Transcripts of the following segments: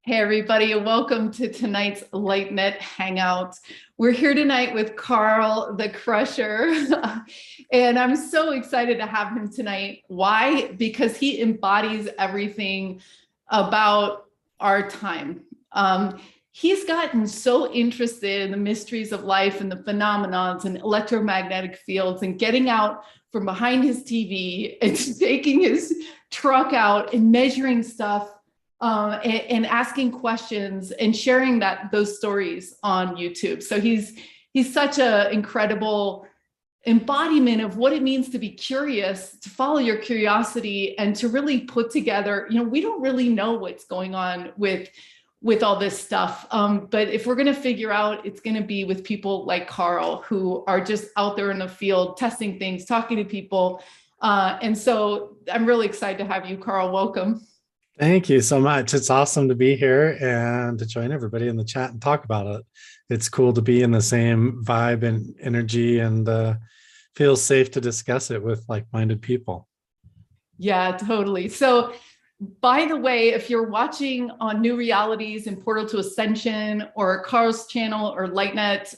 Hey, everybody, and welcome to tonight's LightNet Hangout. We're here tonight with Carl the Crusher, and I'm so excited to have him tonight. Why? Because he embodies everything about our time. He's gotten so interested in the mysteries of life and the phenomenons and electromagnetic fields and getting out from behind his TV and taking his truck out and measuring stuff and asking questions and sharing those stories on YouTube. So he's such an incredible embodiment of what it means to be curious, to follow your curiosity, and to really put together. We don't really know what's going on with all this stuff, but if we're going to figure out, it's going to be with people like Carl, who are just out there in the field testing things, talking to people, and so I'm really excited to have you, Carl. Welcome. Thank you so much. It's awesome to be here and to join everybody in the chat and talk about it. It's cool to be in the same vibe and energy, and feels safe to discuss it with like-minded people. Yeah, totally. So, by the way, if you're watching on New Realities and Portal to Ascension or Carl's channel or LightNet,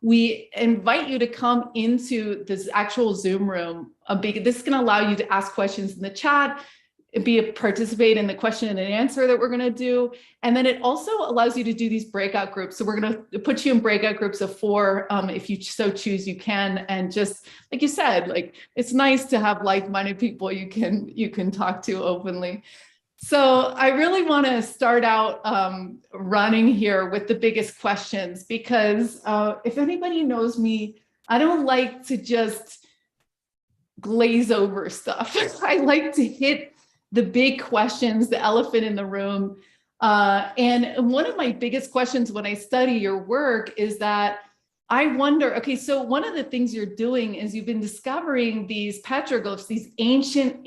we invite you to come into this actual Zoom room. This is going to allow you to ask questions in the chat, participate in the question and answer that we're going to do. And then it also allows you to do these breakout groups. So we're going to put you in breakout groups of 4. If you so choose, you can. And just like you said, it's nice to have like-minded people you can talk to openly. So I really want to start out running here with the biggest questions, because if anybody knows me, I don't like to just glaze over stuff. I like to hit the big questions, the elephant in the room. And one of my biggest questions when I study your work is that I wonder, okay, so one of the things you're doing is you've been discovering these petroglyphs, these ancient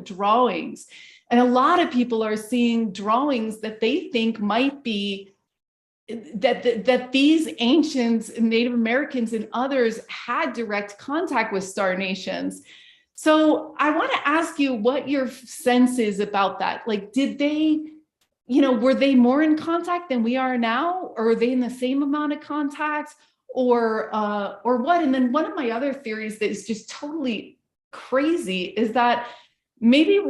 drawings. And a lot of people are seeing drawings that they think might be that these ancients, Native Americans and others had direct contact with star nations. So I want to ask you what your sense is about that. Did they, were they more in contact than we are now? Or are they in the same amount of contact, or what? And then one of my other theories that is just totally crazy is that maybe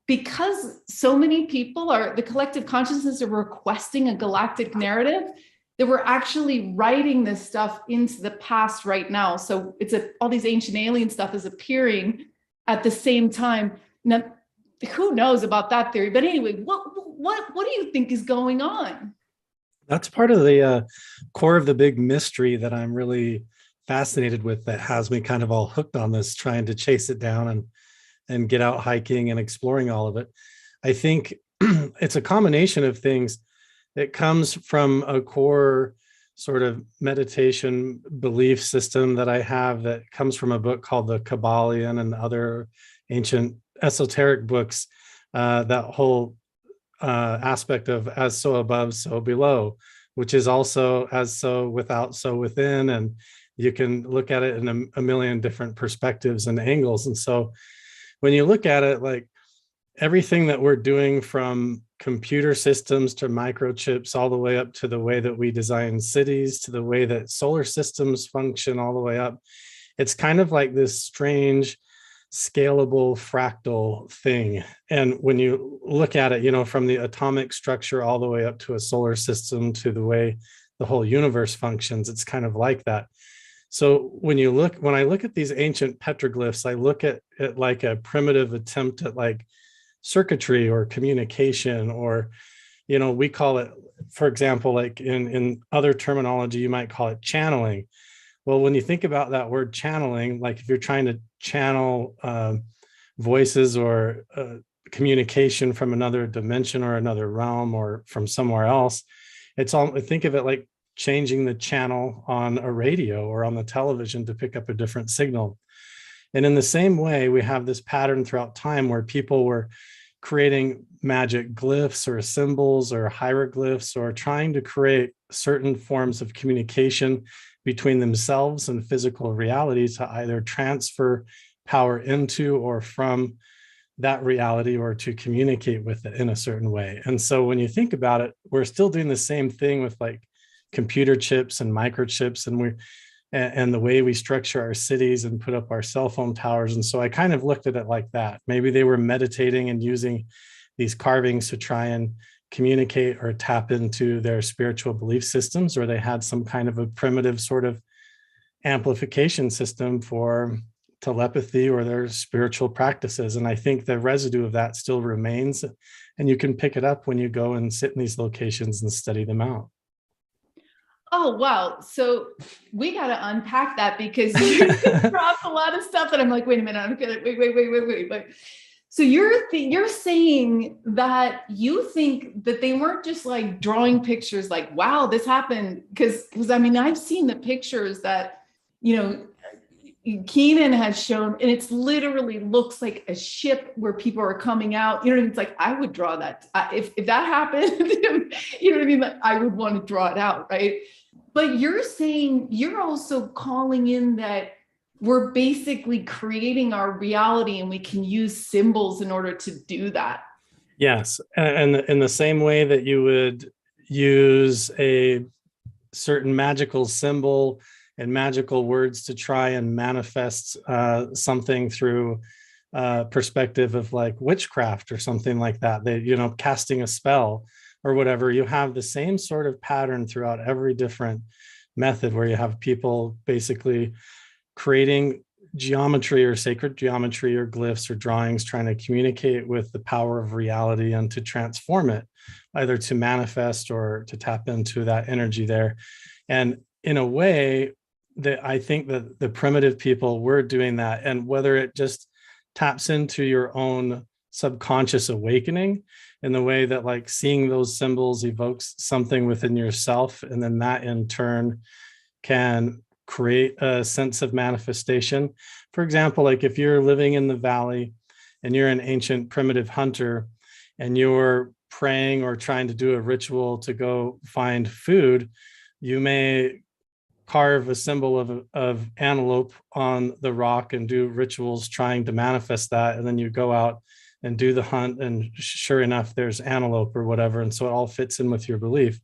because so many people the collective consciousness are requesting a galactic narrative, that we're actually writing this stuff into the past right now. So all these ancient alien stuff is appearing at the same time. Now, who knows about that theory? But anyway, what do you think is going on? That's part of the core of the big mystery that I'm really fascinated with, that has me kind of all hooked on this, trying to chase it down and get out hiking and exploring all of it. I think it's a combination of things. It comes from a core sort of meditation belief system that I have, that comes from a book called the Kabbalion and other ancient esoteric books, that whole aspect of as so above, so below, which is also as so without, so within. And you can look at it in a million different perspectives and angles. And so when you look at it, everything that we're doing, from computer systems to microchips, all the way up to the way that we design cities, to the way that solar systems function, all the way up, it's kind of like this strange scalable fractal thing. And when you look at it, from the atomic structure all the way up to a solar system, to the way the whole universe functions, it's kind of like that. So when I look at these ancient petroglyphs, I look at it like a primitive attempt at circuitry or communication, or we call it, for example, in other terminology, you might call it channeling. Well, when you think about that word channeling, if you're trying to channel voices or communication from another dimension or another realm or from somewhere else, think of it like changing the channel on a radio or on the television to pick up a different signal. And in the same way, we have this pattern throughout time where people were creating magic glyphs or symbols or hieroglyphs, or trying to create certain forms of communication between themselves and physical reality to either transfer power into or from that reality or to communicate with it in a certain way. And so when you think about it, we're still doing the same thing with like computer chips and microchips, and the way we structure our cities and put up our cell phone towers. And so I kind of looked at it like that. Maybe they were meditating and using these carvings to try and communicate or tap into their spiritual belief systems, or they had some kind of a primitive sort of amplification system for telepathy or their spiritual practices. And I think the residue of that still remains, and you can pick it up when you go and sit in these locations and study them out. Oh, wow. So we got to unpack that, because you dropped a lot of stuff that I'm like, wait a minute, I'm gonna wait. So you're saying that you think that they weren't just like drawing pictures like, wow, this happened. Because I mean, I've seen the pictures that, Keenan has shown, and it's literally looks like a ship where people are coming out. It's like, I would draw that. If that happened, you know what I mean? Like, I would want to draw it out, right? But you're saying you're also calling in that we're basically creating our reality, and we can use symbols in order to do that. Yes. And in the same way that you would use a certain magical symbol and magical words to try and manifest something through perspective of like witchcraft or something like that, casting a spell or whatever, you have the same sort of pattern throughout every different method, where you have people basically creating geometry or sacred geometry or glyphs or drawings, trying to communicate with the power of reality and to transform it, either to manifest or to tap into that energy there. And in a way that I think that the primitive people were doing that, and whether it just taps into your own subconscious awakening in the way that like seeing those symbols evokes something within yourself, and then that in turn can create a sense of manifestation. For example, like if you're living in the valley and you're an ancient primitive hunter and you're praying or trying to do a ritual to go find food, you may carve a symbol of antelope on the rock and do rituals trying to manifest that. And then you go out and do the hunt, and sure enough, there's antelope or whatever. And so it all fits in with your belief.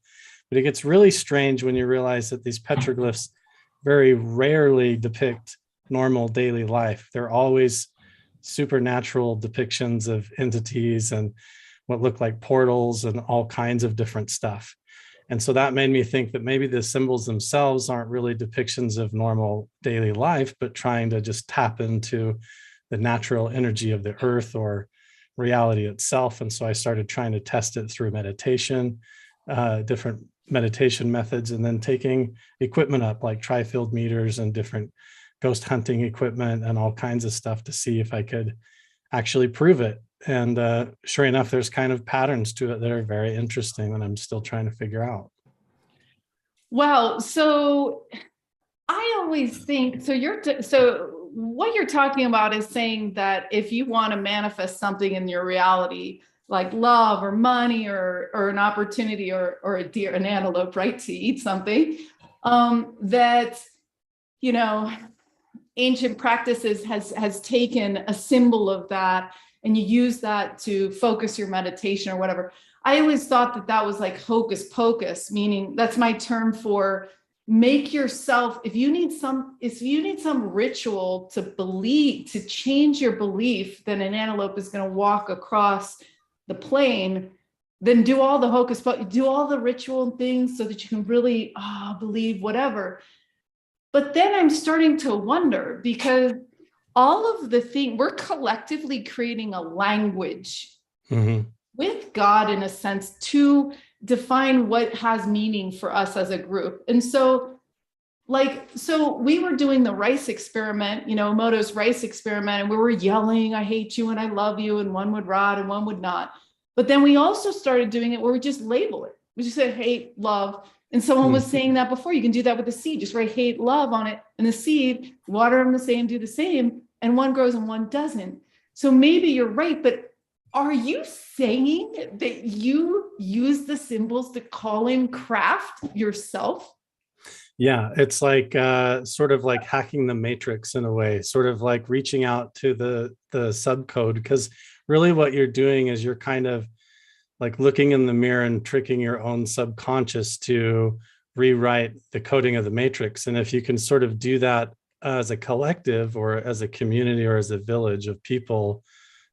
But it gets really strange when you realize that these petroglyphs very rarely depict normal daily life. They're always supernatural depictions of entities and what look like portals and all kinds of different stuff. And so that made me think that maybe the symbols themselves aren't really depictions of normal daily life, but trying to just tap into the natural energy of the earth or reality itself. And so I started trying to test it through meditation, different meditation methods, and then taking equipment up like tri-field meters and different ghost hunting equipment and all kinds of stuff to see if I could actually prove it. And sure enough, there's kind of patterns to it that are very interesting that I'm still trying to figure out. Wow. So I always think, so what you're talking about is saying that if you want to manifest something in your reality, like love or money or an opportunity or a deer, an antelope, right, to eat something, that, ancient practices has taken a symbol of that, and you use that to focus your meditation or whatever. I always thought that was like hocus pocus, meaning that's my term for make yourself, if you need some ritual to change your belief that an antelope is going to walk across the plain, then do all the hocus pocus, do all the ritual things so that you can really believe whatever. But then I'm starting to wonder, because all of the things, we're collectively creating a language with God, in a sense, to define what has meaning for us as a group. And so we were doing the rice experiment, Emoto's rice experiment, and we were yelling, I hate you and I love you, and one would rot and one would not. But then we also started doing it where we just label it. We just said hate, love. And someone was saying that before, you can do that with the seed, just write hate, love on it, and the seed, water them the same, do the same, and one grows and one doesn't. So maybe you're right, but are you saying that you use the symbols to call in craft yourself? Yeah, it's like sort of like hacking the matrix in a way, sort of like reaching out to the subcode, because really what you're doing is you're kind of like looking in the mirror and tricking your own subconscious to rewrite the coding of the matrix. And if you can sort of do that as a collective or as a community or as a village of people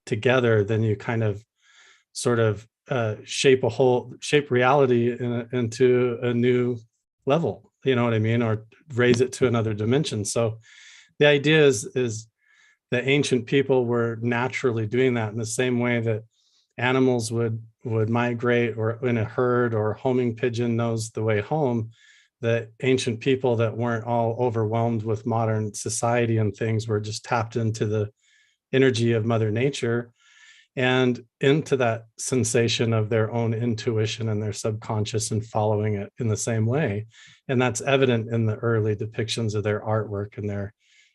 together, then you kind of sort of shape reality into a new level, you know what I mean, or raise it to another dimension. So the idea is the ancient people were naturally doing that in the same way that animals would migrate or in a herd, or homing pigeon knows the way home. The ancient people that weren't all overwhelmed with modern society and things were just tapped into the energy of Mother Nature and into that sensation of their own intuition and their subconscious and following it in the same way. And that's evident in the early depictions of their artwork and their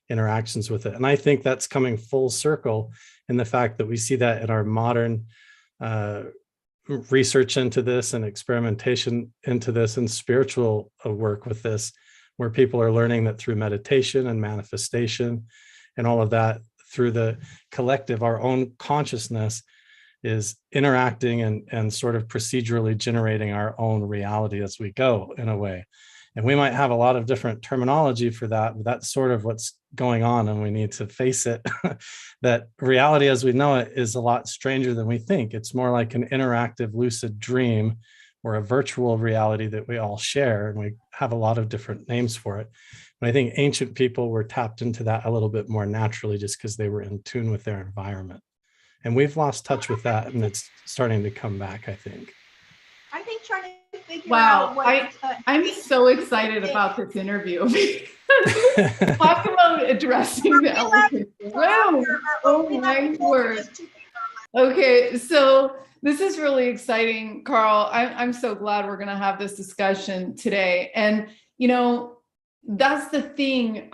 interactions with it. And I think that's coming full circle in the fact that we see that in our modern research into this and experimentation into this and spiritual work with this, where people are learning that through meditation and manifestation and all of that, through the collective, our own consciousness is interacting and sort of procedurally generating our own reality as we go, in a way. And we might have a lot of different terminology for that, but that's sort of what's going on. And we need to face it, that reality as we know it is a lot stranger than we think. It's more like an interactive lucid dream or a virtual reality that we all share. And we have a lot of different names for it. But I think ancient people were tapped into that a little bit more naturally just because they were in tune with their environment. And we've lost touch with that, and it's starting to come back, I think. I think trying to figure Wow, out what I'm so excited about this interview. Talk about addressing the elephant in the room. Oh my word. Okay, so this is really exciting, Carl. I'm so glad we're going to have this discussion today. And, you know, that's the thing.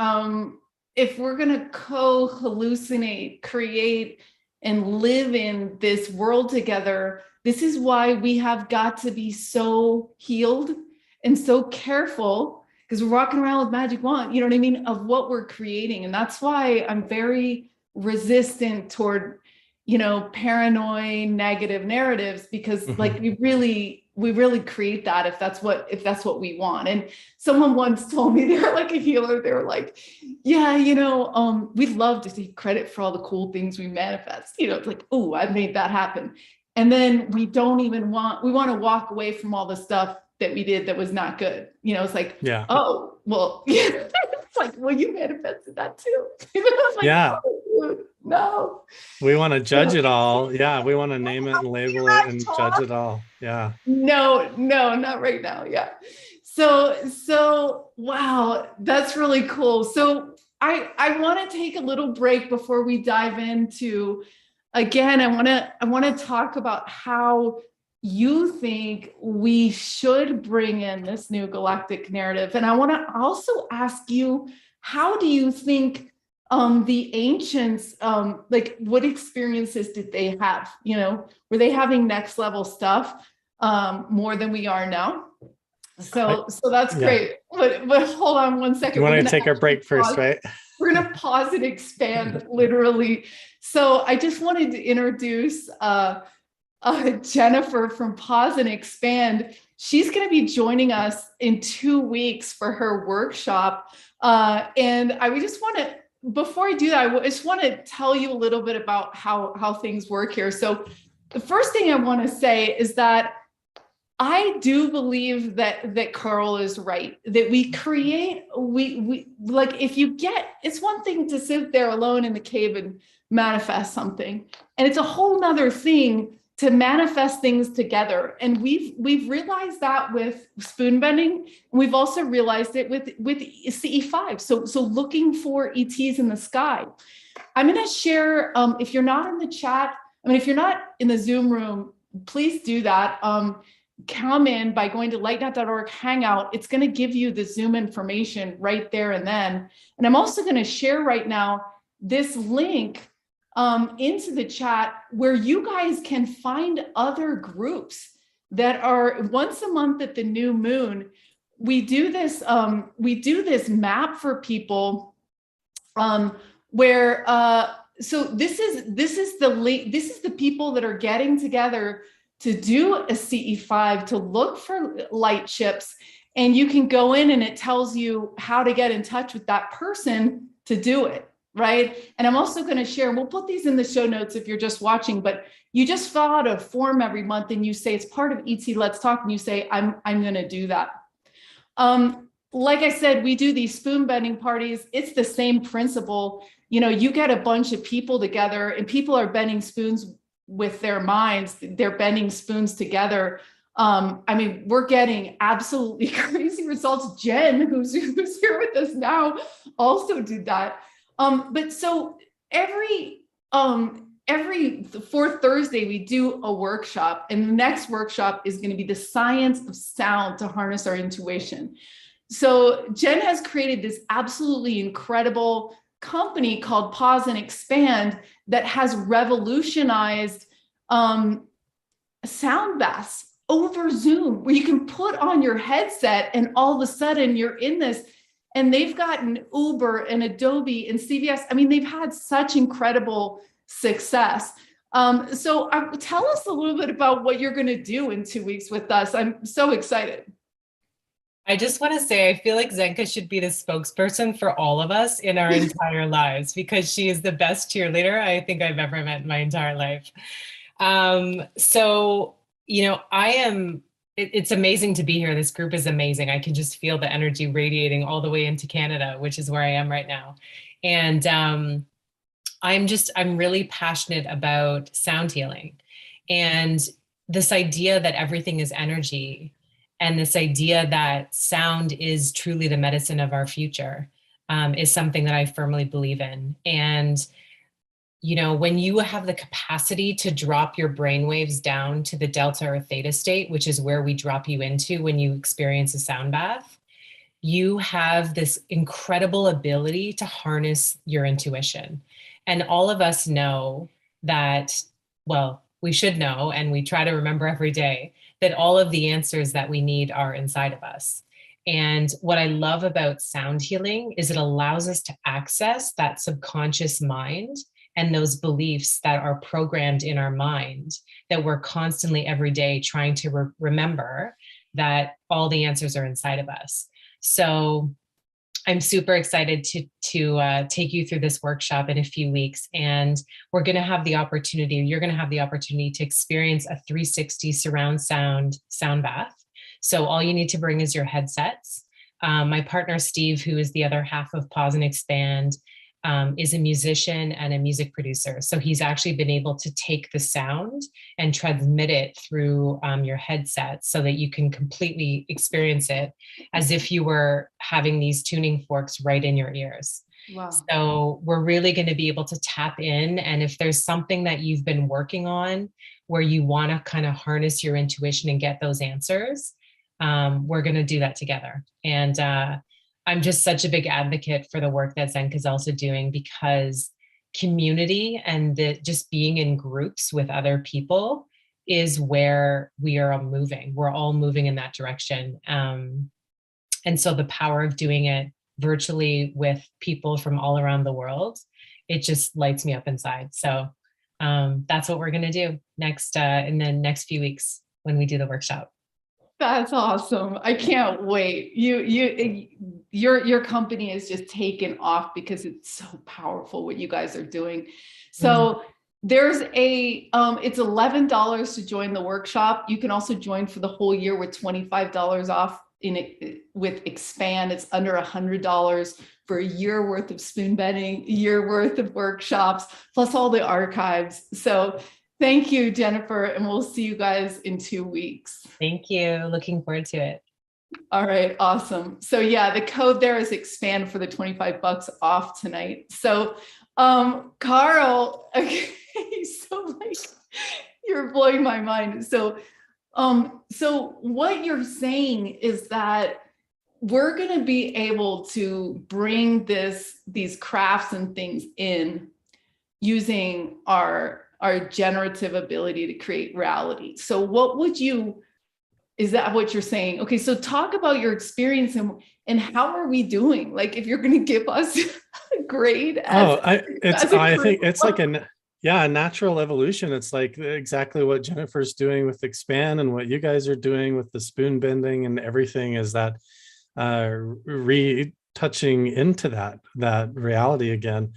If we're going to co-hallucinate, create, and live in this world together, this is why we have got to be so healed and so careful, because we're walking around with magic wand, you know what I mean, of what we're creating. And that's why I'm very resistant toward, you know, paranoid, negative narratives, because like we really create that if that's what we want. And someone once told me, they're like a healer, they were like, yeah, you know, we'd love to take credit for all the cool things we manifest. You know, it's like, oh, I made that happen. And then we want to walk away from all the stuff that we did that was not good. You know, it's like, yeah, oh, well, yeah. It's like, well, you manifested that too. Like, yeah. Oh, no. We want to judge it all. Yeah. We want to name it and label it and judge it all. Yeah. No, not right now. Yeah. So wow, that's really cool. So I want to take a little break before we dive into, again, I want to talk about how you think we should bring in this new galactic narrative. And I want to also ask you, how do you think the ancients, like what experiences did they have? You know, were they having next level stuff more than we are now? So that's great. But hold on one second. You want to take our break first, right? We're going to pause and expand literally. So I just wanted to introduce Jennifer from Pause and Expand. She's going to be joining us in 2 weeks for her workshop. And I would just want to, before I do that, I just want to tell you a little bit about how things work here. So the first thing I want to say is that I do believe that Carl is right, that we create, we like, if you get, it's one thing to sit there alone in the cave and manifest something. And it's a whole nother thing to manifest things together. And we've realized that with spoon bending. And we've also realized it with CE5. So looking for ETs in the sky. I'm going to share, if you're not in the chat, I mean, if you're not in the Zoom room, please do that. Come in by going to lightnet.org Hangout. It's going to give you the Zoom information right there and then. And I'm also going to share right now this link into the chat where you guys can find other groups that are once a month at the new moon. We do this map for people where so this is the people that are getting together to do a CE5 to look for light ships, and you can go in and it tells you how to get in touch with that person to do it, right? And I'm also going to share, we'll put these in the show notes if you're just watching, but you just fill out a form every month and you say it's part of ET Let's Talk, and you say I'm going to do that. Like I said, we do these spoon bending parties. It's the same principle. You get a bunch of people together and people are bending spoons with their minds. They're bending spoons together. We're getting absolutely crazy results. Jen, who's here with us now, also did that. But so every fourth Thursday, we do a workshop, and the next workshop is going to be the science of sound to harness our intuition. So Jen has created this absolutely incredible company called Pause and Expand that has revolutionized sound baths over Zoom, where you can put on your headset and all of a sudden you're in this. And they've gotten Uber and Adobe and CVS. They've had such incredible success. So tell us a little bit about what you're going to do in 2 weeks with us. I'm so excited. I just want to say, I feel like Zenka should be the spokesperson for all of us in our entire lives, because she is the best cheerleader I think I've ever met in my entire life. It's amazing to be here. This group is amazing. I can just feel the energy radiating all the way into Canada, which is where I am right now. And I'm really passionate about sound healing, and this idea that everything is energy, and this idea that sound is truly the medicine of our future is something that I firmly believe in. And when you have the capacity to drop your brainwaves down to the delta or theta state, which is where we drop you into when you experience a sound bath, you have this incredible ability to harness your intuition. And all of us know that, well, we should know, and we try to remember every day, that all of the answers that we need are inside of us. And what I love about sound healing is it allows us to access that subconscious mind and those beliefs that are programmed in our mind, that we're constantly every day trying to remember that all the answers are inside of us. So I'm super excited to take you through this workshop in a few weeks, and you're going to have the opportunity to experience a 360 surround sound bath. So all you need to bring is your headsets. My partner, Steve, who is the other half of Pause and Expand, is a musician and a music producer. So he's actually been able to take the sound and transmit it through your headset so that you can completely experience it as if you were having these tuning forks right in your ears. Wow. So we're really going to be able to tap in. And if there's something that you've been working on where you want to kind of harness your intuition and get those answers, we're going to do that together. And I'm just such a big advocate for the work that Zenka is also doing, because community and just being in groups with other people is where we are all moving. We're all moving in that direction. And so the power of doing it virtually with people from all around the world, it just lights me up inside. So that's what we're going to do next in the next few weeks when we do the workshop. That's awesome. I can't wait. Your company is just taken off because it's so powerful what you guys are doing. So there's it's $11 to join the workshop. You can also join for the whole year with $25 off with Expand. It's under $100 for a year worth of spoon bending, a year worth of workshops, plus all the archives. So thank you, Jennifer, and we'll see you guys in 2 weeks. Thank you. Looking forward to it. All right, awesome. So yeah, the code there is Expand for the $25 off tonight. So Carl, okay, so like you're blowing my mind. So what you're saying is that we're going to be able to bring these crafts and things in using our generative ability to create reality. So what would you, Is that what you're saying? Okay, so talk about your experience and how are we doing? Like, if you're going to give us a grade as, I think it's like a natural evolution. It's like exactly what Jennifer's doing with Expand and what you guys are doing with the spoon bending and everything, is that retouching into that reality again.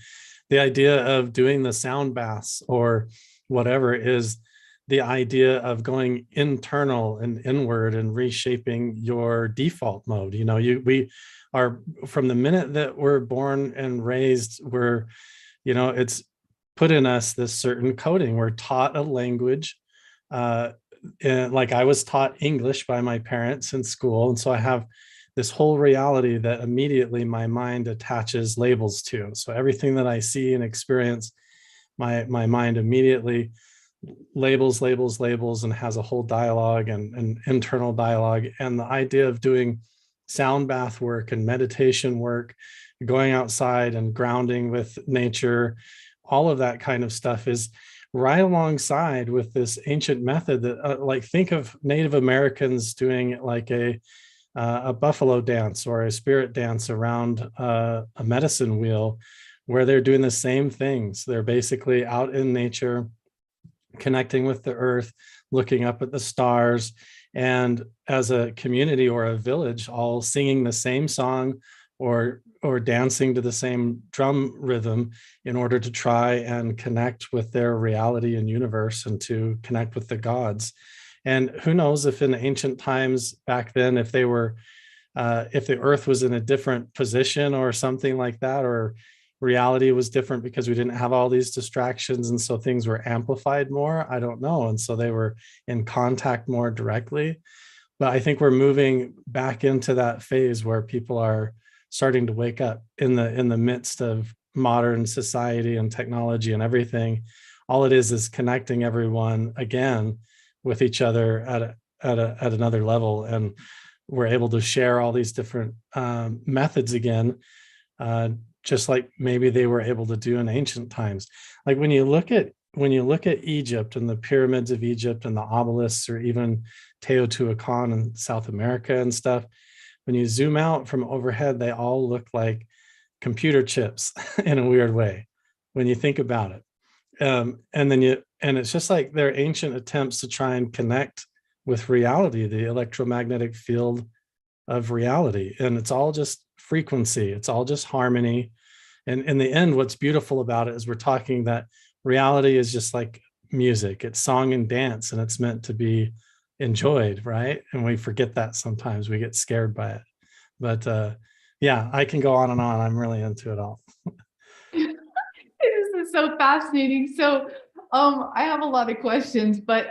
The idea of doing the sound baths or whatever is the idea of going internal and inward and reshaping your default mode. You know, we are, from the minute that we're born and raised, we're, you know, it's put in us this certain coding. We're taught a language. And like I was taught English by my parents in school. And so I have this whole reality that immediately my mind attaches labels to. So everything that I see and experience, my mind immediately labels and has a whole dialogue and internal dialogue. And the idea of doing sound bath work and meditation work, going outside and grounding with nature, all of that kind of stuff is right alongside with this ancient method that like, think of Native Americans doing like a buffalo dance or a spirit dance around a medicine wheel, where they're doing the same things. They're basically out in nature, connecting with the earth, looking up at the stars, and as a community or a village, all singing the same song or dancing to the same drum rhythm in order to try and connect with their reality and universe and to connect with the gods. And who knows if in ancient times back then, if they were, if the earth was in a different position or something like that, or reality was different because we didn't have all these distractions, and so things were amplified more, I don't know, and so they were in contact more directly. But I think we're moving back into that phase where people are starting to wake up in the midst of modern society and technology and everything. All it is connecting everyone again with each other at another level, and we're able to share all these different methods again, just like maybe they were able to do in ancient times. Like when you look at Egypt and the pyramids of Egypt and the obelisks, or even Teotihuacan in South America and stuff, when you zoom out from overhead, they all look like computer chips in a weird way when you think about it. And it's just like their ancient attempts to try and connect with reality, the electromagnetic field of reality. And it's all just frequency. It's all just harmony. And in the end, what's beautiful about it is we're talking that reality is just like music. It's song and dance, and it's meant to be enjoyed, right? And we forget that sometimes. We get scared by it. But yeah, I can go on and on. I'm really into it all. This is so fascinating. So I have a lot of questions, but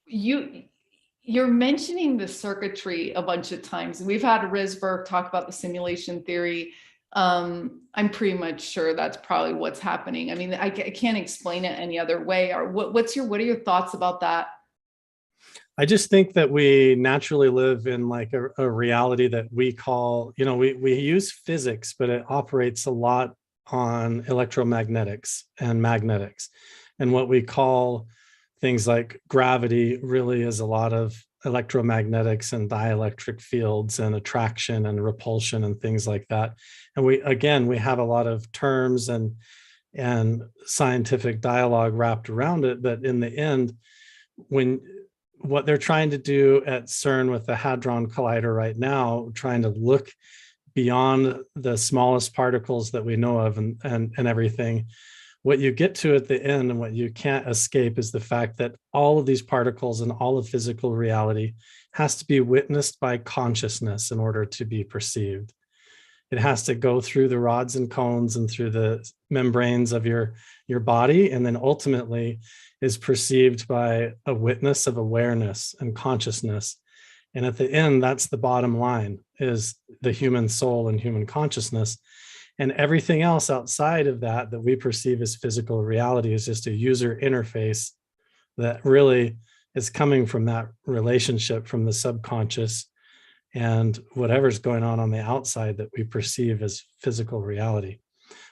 you're mentioning the circuitry a bunch of times. We've had Risberg talk about the simulation theory. I'm pretty much sure that's probably what's happening. I mean, I can't explain it any other way. Or what are your thoughts about that? I just think that we naturally live in like a reality that we call, you know, we use physics, but it operates a lot on electromagnetics and magnetics. And what we call things like gravity really is a lot of electromagnetics and dielectric fields and attraction and repulsion and things like that. And we have a lot of terms and scientific dialogue wrapped around it. But in the end, what they're trying to do at CERN with the Hadron Collider right now, trying to look beyond the smallest particles that we know of and everything, what you get to at the end and what you can't escape is the fact that all of these particles and all of physical reality has to be witnessed by consciousness in order to be perceived. It has to go through the rods and cones and through the membranes of your body, and then ultimately is perceived by a witness of awareness and consciousness. And at the end, that's the bottom line, is the human soul and human consciousness. And everything else outside of that we perceive as physical reality is just a user interface that really is coming from that relationship from the subconscious and whatever's going on the outside that we perceive as physical reality.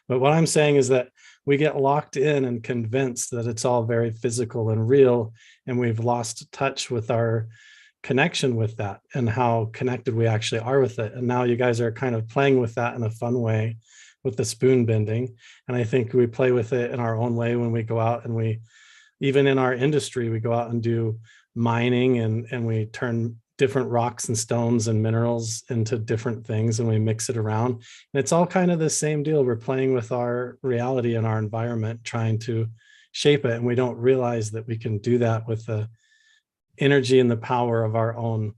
But what I'm saying is that we get locked in and convinced that it's all very physical and real, and we've lost touch with our connection with that and how connected we actually are with it. And now you guys are kind of playing with that in a fun way with the spoon bending. And I think we play with it in our own way when we go out, and we, even in our industry, we go out and do mining, and we turn different rocks and stones and minerals into different things, and we mix it around. And it's all kind of the same deal. We're playing with our reality and our environment, trying to shape it. And we don't realize that we can do that with the energy and the power of our own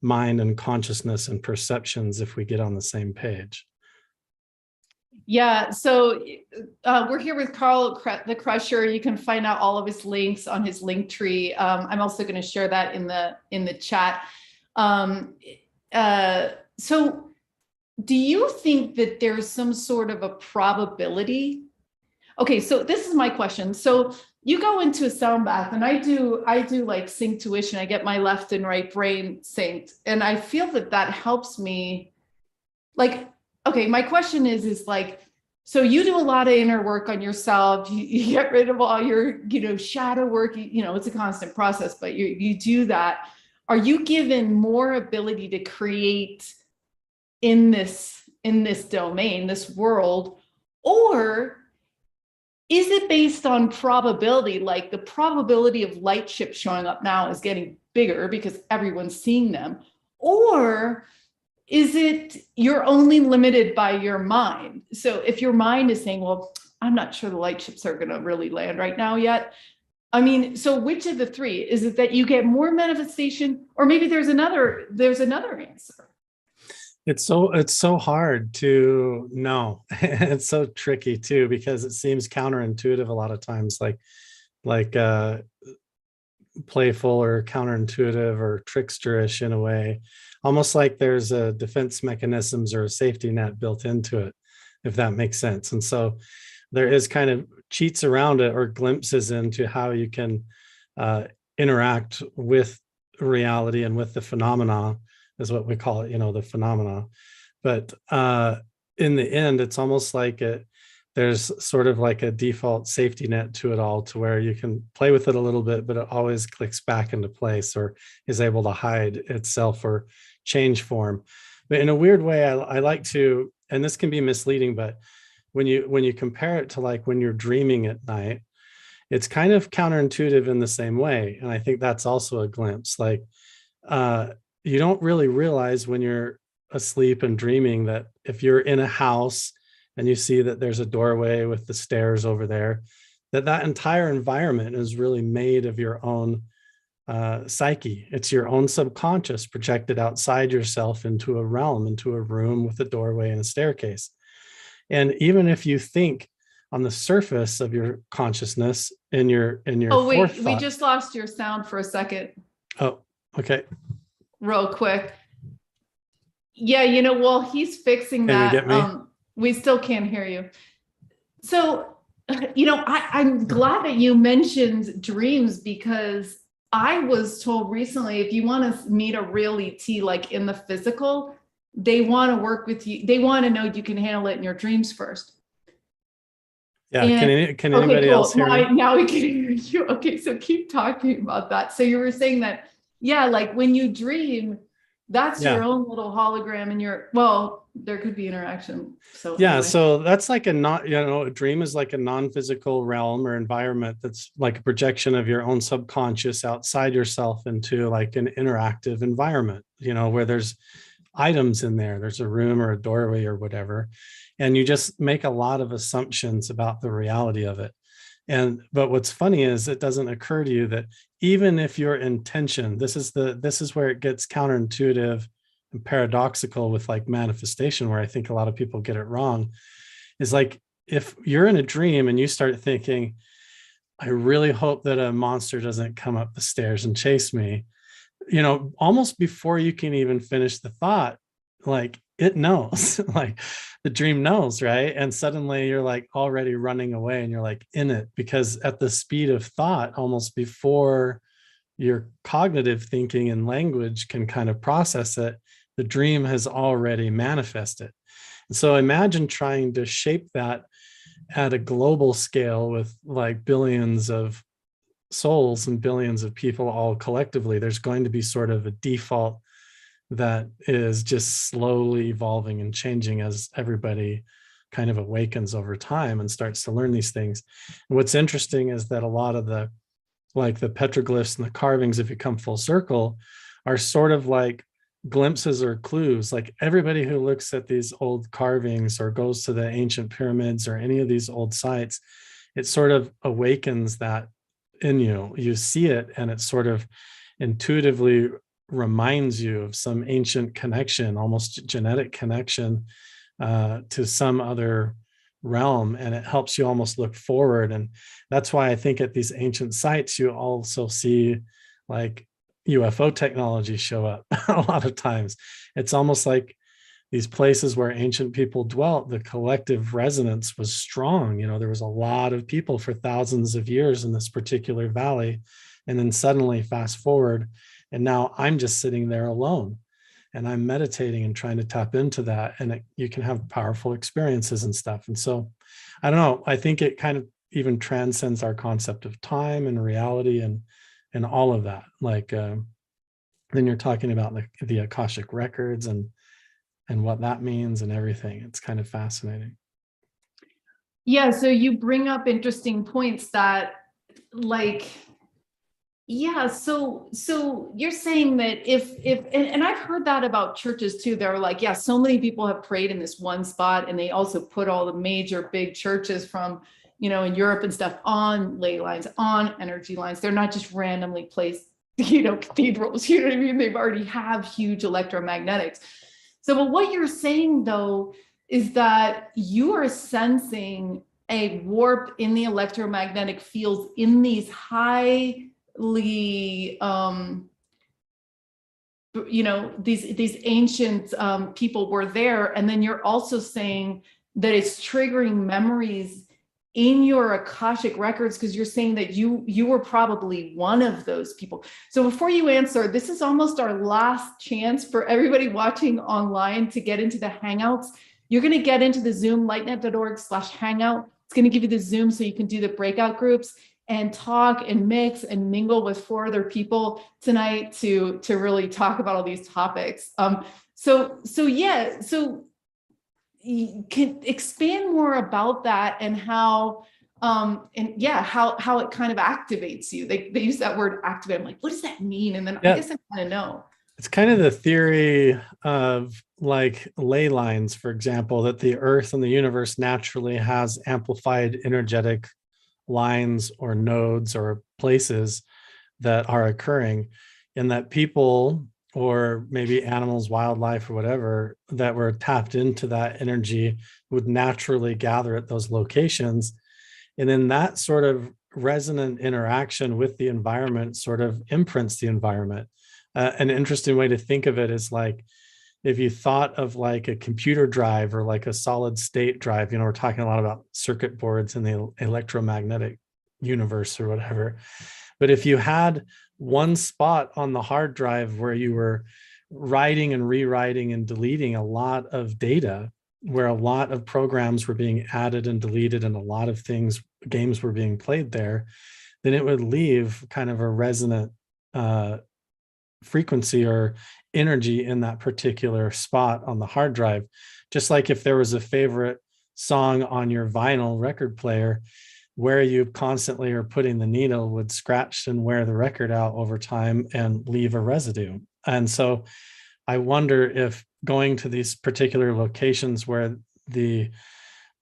mind and consciousness and perceptions if we get on the same page. Yeah, so we're here with Carl the Crusher. You can find out all of his links on his link tree. I'm also going to share that in the chat. So do you think that there's some sort of a probability? Okay, so this is my question. So you go into a sound bath, and I do like sync tuition. I get my left and right brain synced, and I feel that helps me. Like, okay, my question is like, so you do a lot of inner work on yourself. You get rid of all your, shadow work. It's a constant process, but you do that. Are you given more ability to create in this domain, this world, or is it based on probability? Like the probability of light ships showing up now is getting bigger because everyone's seeing them, or is it you're only limited by your mind? So if your mind is saying, well, I'm not sure the light ships are going to really land right now yet. I mean, so which of the three? Is it that you get more manifestation, or maybe there's another answer? It's so hard to know. It's so tricky too, because it seems counterintuitive a lot of times, like playful or counterintuitive or tricksterish in a way, almost like there's a defense mechanisms or a safety net built into it, if that makes sense. And so there is kind of cheats around it or glimpses into how you can interact with reality and with the phenomena, is what we call it, the phenomena. But in the end, it's almost like there's sort of like a default safety net to it all, to where you can play with it a little bit, but it always clicks back into place or is able to hide itself or change form. But in a weird way, I like to, and this can be misleading, but when you compare it to like when you're dreaming at night, it's kind of counterintuitive in the same way. And I think that's also a glimpse. Like you don't really realize when you're asleep and dreaming that if you're in a house and you see that there's a doorway with the stairs over there, that entire environment is really made of your own psyche. It's your own subconscious projected outside yourself into a realm, into a room with a doorway and a staircase. And even if you think on the surface of your consciousness in your Oh wait, fourth thought, we just lost your sound for a second. Oh, okay. Real quick. Yeah, while he's fixing Can that, you get me? we still can't hear you. So, I'm glad that you mentioned dreams, because I was told recently, if you want to meet a real ET, like in the physical, they want to work with you. They want to know you can handle it in your dreams first. Yeah. And, can anybody else hear me? Now we can hear you. Okay. So keep talking about that. So you were saying that, yeah, like when you dream, that's your own little hologram and there could be interaction. So yeah, anyway. So that's like a dream is like a non-physical realm or environment that's like a projection of your own subconscious outside yourself into like an interactive environment, where there's items in there. There's a room or a doorway or whatever. And you just make a lot of assumptions about the reality of it. But what's funny is it doesn't occur to you that even if your intention, this is where it gets counterintuitive and paradoxical with like manifestation, where I think a lot of people get it wrong, is like if you're in a dream and you start thinking, I really hope that a monster doesn't come up the stairs and chase me, almost before you can even finish the thought, like it knows, like the dream knows, right? And suddenly you're like already running away and you're like in it, because at the speed of thought, almost before your cognitive thinking and language can kind of process it, the dream has already manifested. And so imagine trying to shape that at a global scale with like billions of souls and billions of people all collectively, there's going to be sort of a default that is just slowly evolving and changing as everybody kind of awakens over time and starts to learn these things. And what's interesting is that a lot of the, like the petroglyphs and the carvings, if you come full circle, are sort of like glimpses or clues. Like everybody who looks at these old carvings or goes to the ancient pyramids or any of these old sites, it sort of awakens that in you. You see it and it sort of intuitively reminds you of some ancient connection, almost genetic connection to some other realm, and it helps you almost look forward. And that's why I think at these ancient sites you also see like UFO technology show up a lot of times. It's almost like these places where ancient people dwelt, the collective resonance was strong. You know, there was a lot of people for thousands of years in this particular valley, and then suddenly fast forward, and now I'm just sitting there alone and I'm meditating and trying to tap into that. And you can have powerful experiences and stuff. And so, I don't know, I think it kind of even transcends our concept of time and reality and all of that. Like, then you're talking about the Akashic records and what that means and everything. It's kind of fascinating. Yeah, so you bring up interesting points that, like, yeah, so you're saying that if and I've heard that about churches too. They're like, yeah, so many people have prayed in this one spot, and they also put all the major big churches from, you know, in Europe and stuff on ley lines, on energy lines. They're not just randomly placed, you know, cathedrals, you know what I mean? They've already have huge electromagnetics. So, but what you're saying though is that you are sensing a warp in the electromagnetic fields in these highly, you know, these ancient people were there. And then you're also saying that it's triggering memories in your Akashic records, because you're saying that you were probably one of those people. So before you answer, this is almost our last chance for everybody watching online to get into the Hangouts. You're going to get into the Zoom, lightnet.org/hangout. It's going to give you the Zoom so you can do the breakout groups and talk and mix and mingle with 4 other people tonight to really talk about all these topics. So you can expand more about that and how how it kind of activates you. They use that word activate. I'm like, what does that mean? And then I guess I want to know. It's kind of the theory of like ley lines, for example, that the earth and the universe naturally has amplified energetic lines or nodes or places that are occurring, and that people or maybe animals, wildlife, or whatever that were tapped into that energy would naturally gather at those locations. And then that sort of resonant interaction with the environment sort of imprints the environment. An interesting way to think of it is like, if you thought of like a computer drive or like a solid state drive, you know, we're talking a lot about circuit boards in the electromagnetic universe or whatever. But if you had one spot on the hard drive where you were writing and rewriting and deleting a lot of data, where a lot of programs were being added and deleted and a lot of games were being played there, then it would leave kind of a resonant frequency or energy in that particular spot on the hard drive. Just like if there was a favorite song on your vinyl record player, where you constantly are putting the needle would scratch and wear the record out over time and leave a residue. And so I wonder if going to these particular locations where the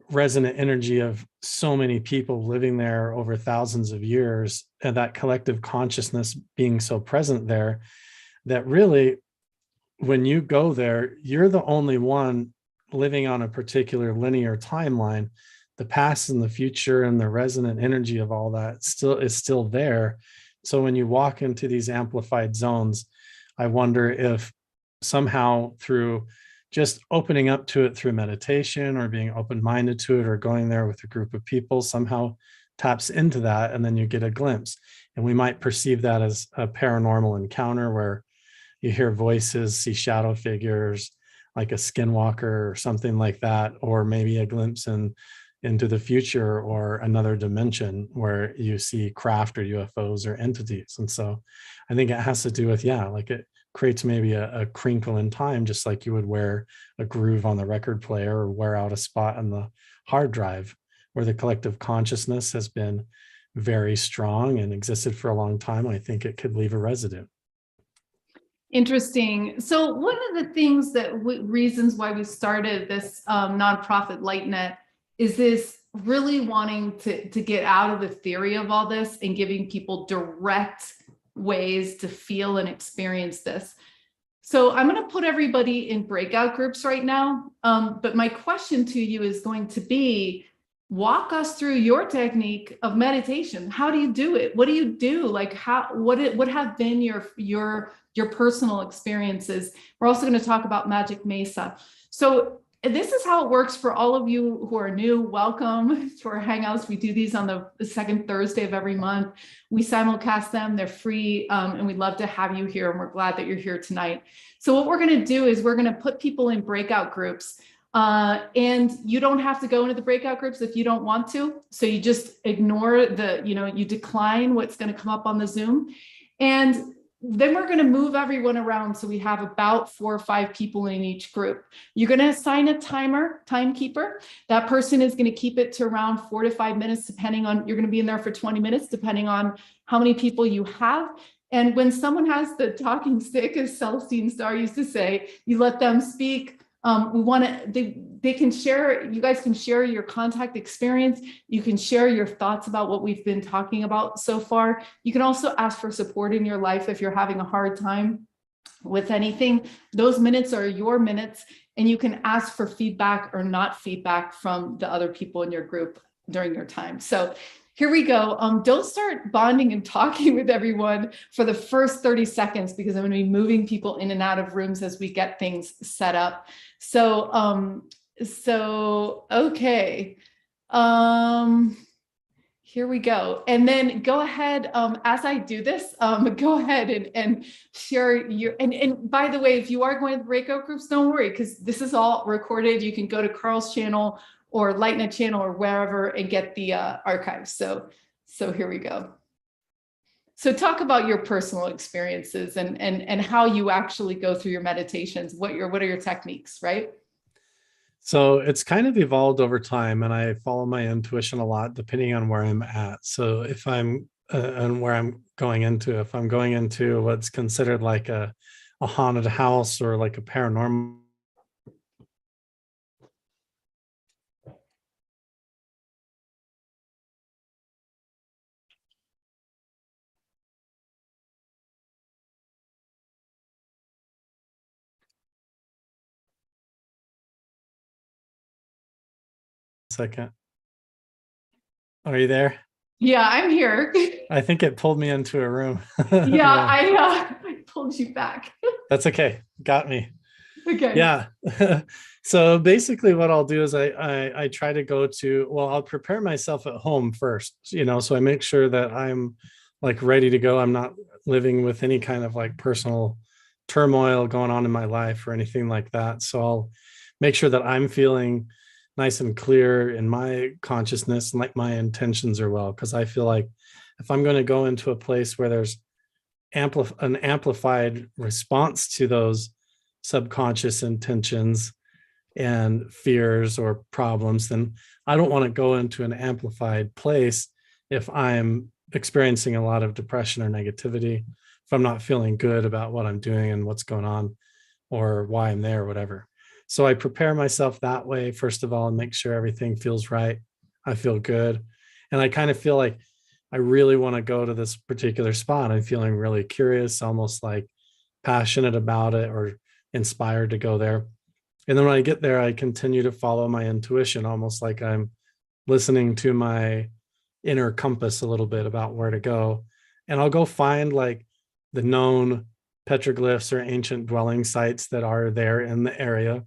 resonant energy of so many people living there over thousands of years, and that collective consciousness being so present there, that really, when you go there, you're the only one living on a particular linear timeline. The past and the future and the resonant energy of all that is still there. So when you walk into these amplified zones, I wonder if somehow through just opening up to it through meditation or being open-minded to it or going there with a group of people somehow taps into that, and then you get a glimpse. And we might perceive that as a paranormal encounter where you hear voices, see shadow figures, like a skinwalker or something like that, or maybe a glimpse in into the future or another dimension where you see craft or UFOs or entities. And so I think it has to do with, yeah, like it creates maybe a crinkle in time, just like you would wear a groove on the record player or wear out a spot on the hard drive, where the collective consciousness has been very strong and existed for a long time. I think it could leave a residue. Interesting. So one of the things reasons why we started this nonprofit LightNet is this really wanting to get out of the theory of all this and giving people direct ways to feel and experience this. So I'm going to put everybody in breakout groups right now. But my question to you is going to be, walk us through your technique of meditation. How do you do it? What do you do? Like what have been your personal experiences? We're also going to talk about Magic Mesa. So this is how it works for all of you who are new. Welcome to our Hangouts. We do these on the second Thursday of every month. We simulcast them. They're free, and we'd love to have you here, and we're glad that you're here tonight. So what we're going to do is we're going to put people in breakout groups, and you don't have to go into the breakout groups if you don't want to. So you just ignore you decline what's going to come up on the Zoom. And then we're going to move everyone around. So we have about 4 or 5 people in each group. You're going to assign a timekeeper. That person is going to keep it to around 4 to 5 minutes, depending on, you're going to be in there for 20 minutes, depending on how many people you have. And when someone has the talking stick, as Celestine Starr used to say, you let them speak. They can share, you guys can share your contact experience. You can share your thoughts about what we've been talking about so far. You can also ask for support in your life if you're having a hard time with anything. Those minutes are your minutes, and you can ask for feedback or not feedback from the other people in your group during your time. So here we go. Don't start bonding and talking with everyone for the first 30 seconds, because I'm going to be moving people in and out of rooms as we get things set up. So, okay. Here we go. And then go ahead, as I do this, go ahead and share your, and by the way, if you are going to the breakout groups, don't worry, because this is all recorded. You can go to Carl's channel or LightNet channel or wherever and get the archives. So here we go. So talk about your personal experiences and how you actually go through your meditations. What are your techniques, right? So it's kind of evolved over time, and I follow my intuition a lot depending on where I'm at. So if I'm and where I'm going into, if I'm going into what's considered like a haunted house or like a paranormal, second. Are you there? Yeah, I'm here. I think it pulled me into a room. Yeah, I pulled you back. That's okay. Got me. Okay. Yeah. So basically what I'll do is I try to go to, well, I'll prepare myself at home first, so I make sure that I'm like ready to go. I'm not living with any kind of like personal turmoil going on in my life or anything like that. So I'll make sure that I'm feeling nice and clear in my consciousness and like my intentions are well. Because I feel like if I'm going to go into a place where there's an amplified response to those subconscious intentions and fears or problems, then I don't want to go into an amplified place if I'm experiencing a lot of depression or negativity, if I'm not feeling good about what I'm doing and what's going on or why I'm there or whatever. So I prepare myself that way, first of all, and make sure everything feels right. I feel good. And I kind of feel like I really want to go to this particular spot. I'm feeling really curious, almost like passionate about it or inspired to go there. And then when I get there, I continue to follow my intuition, almost like I'm listening to my inner compass a little bit about where to go. And I'll go find like the known petroglyphs or ancient dwelling sites that are there in the area.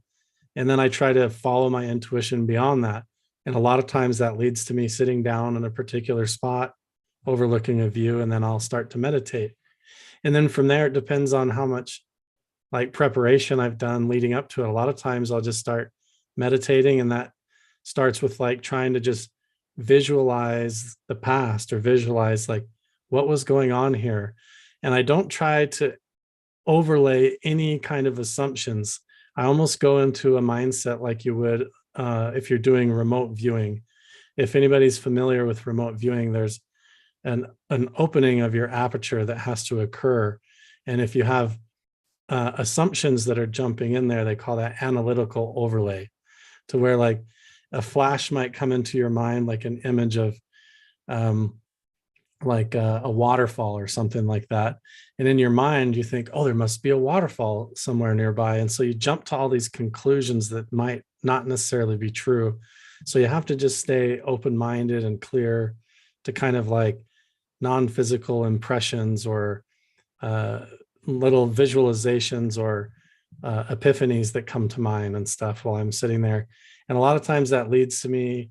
And then I try to follow my intuition beyond that. And a lot of times that leads to me sitting down in a particular spot, overlooking a view, and then I'll start to meditate. And then from there, it depends on how much like preparation I've done leading up to it. A lot of times I'll just start meditating, and that starts with like trying to just visualize the past or visualize like what was going on here. And I don't try to overlay any kind of assumptions. I almost go into a mindset like you would if you're doing remote viewing. If anybody's familiar with remote viewing, there's an opening of your aperture that has to occur. And if you have assumptions that are jumping in there, they call that analytical overlay, to where like a flash might come into your mind, like an image of like a waterfall or something like that. And in your mind, you think, oh, there must be a waterfall somewhere nearby. And so you jump to all these conclusions that might not necessarily be true. So you have to just stay open-minded and clear to kind of like non-physical impressions or little visualizations or epiphanies that come to mind and stuff while I'm sitting there. And a lot of times that leads to me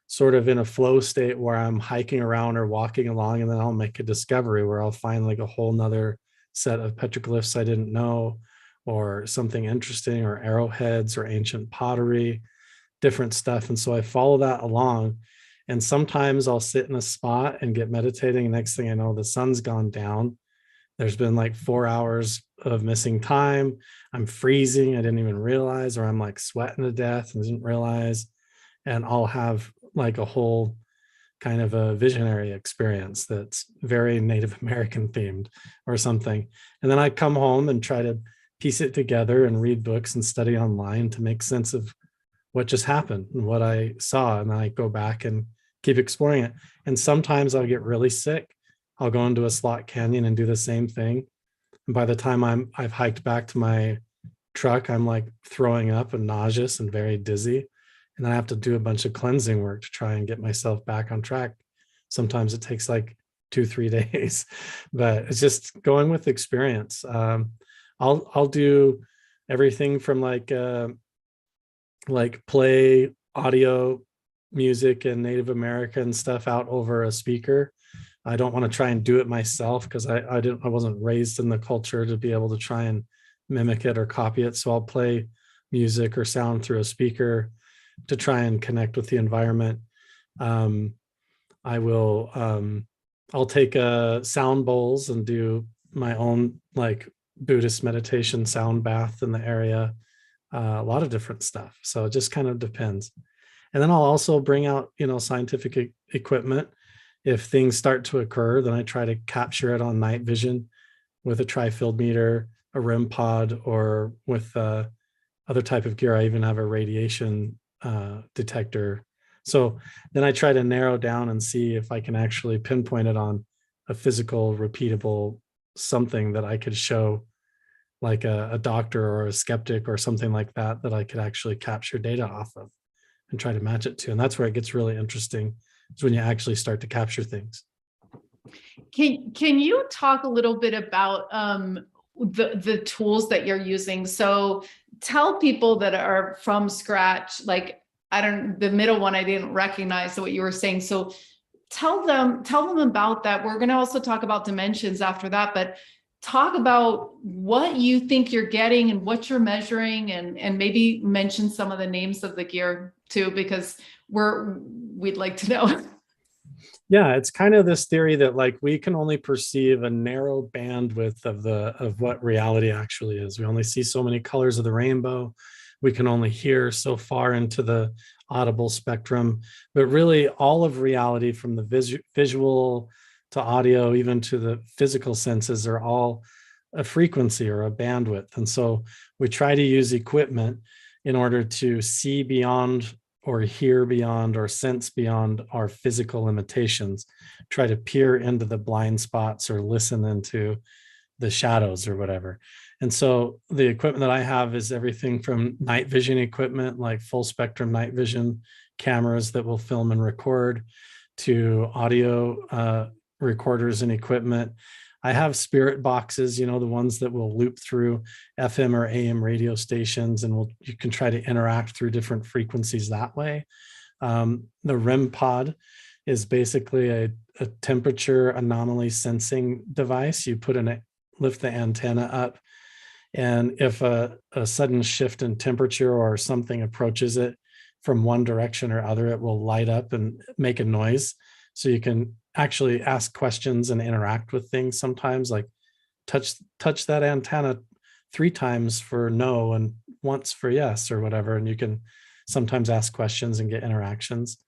sort of in a flow state where I'm hiking around or walking along, and then I'll make a discovery where I'll find like a whole nother set of petroglyphs I didn't know, or something interesting, or arrowheads or ancient pottery, different stuff. And so I follow that along. And sometimes I'll sit in a spot and get meditating. And next thing I know, the sun's gone down. There's been like 4 hours of missing time. I'm freezing. I didn't even realize, or I'm like sweating to death and didn't realize. And I'll have like a whole kind of a visionary experience that's very Native American themed or something. And then I come home and try to piece it together and read books and study online to make sense of what just happened and what I saw. And then I go back and keep exploring it. And sometimes I'll get really sick. I'll go into a slot canyon and do the same thing. And by the time I've hiked back to my truck, I'm like throwing up and nauseous and very dizzy. And I have to do a bunch of cleansing work to try and get myself back on track. Sometimes it takes like 2-3 days, but it's just going with experience. I'll do everything from like play audio music and Native American stuff out over a speaker. I don't want to try and do it myself because I wasn't raised in the culture to be able to try and mimic it or copy it. So I'll play music or sound through a speaker to try and connect with the environment. I'll take sound bowls and do my own like Buddhist meditation sound bath in the area, a lot of different stuff. So it just kind of depends. And then I'll also bring out, scientific equipment. If things start to occur, then I try to capture it on night vision with a tri-field meter, a REM pod, or with other type of gear. I even have a radiation detector. So then I try to narrow down and see if I can actually pinpoint it on a physical, repeatable something that I could show like a doctor or a skeptic or something like that, that I could actually capture data off of and try to match it to. And that's where it gets really interesting, is when you actually start to capture things. Can you talk a little bit about the tools that you're using? So tell people that are from scratch, like the middle one I didn't recognize what you were saying. So tell them about that. We're going to also talk about dimensions after that, but talk about what you think you're getting and what you're measuring, and maybe mention some of the names of the gear too, because we'd like to know. Yeah, it's kind of this theory that like we can only perceive a narrow bandwidth of what reality actually is. We only see so many colors of the rainbow. We can only hear so far into the audible spectrum, but really all of reality, from the visual to audio, even to the physical senses, are all a frequency or a bandwidth. And so we try to use equipment in order to see beyond or hear beyond or sense beyond our physical limitations, try to peer into the blind spots or listen into the shadows or whatever. And so the equipment that I have is everything from night vision equipment, like full spectrum night vision cameras that will film and record, to audio recorders and equipment. I have spirit boxes, the ones that will loop through FM or AM radio stations, and you can try to interact through different frequencies that way. The REM pod is basically a temperature anomaly sensing device. You lift the antenna up, and if a sudden shift in temperature or something approaches it from one direction or other, it will light up and make a noise. So you can actually ask questions and interact with things sometimes, like touch that antenna 3 times for no and once for yes or whatever. And you can sometimes ask questions and get interactions.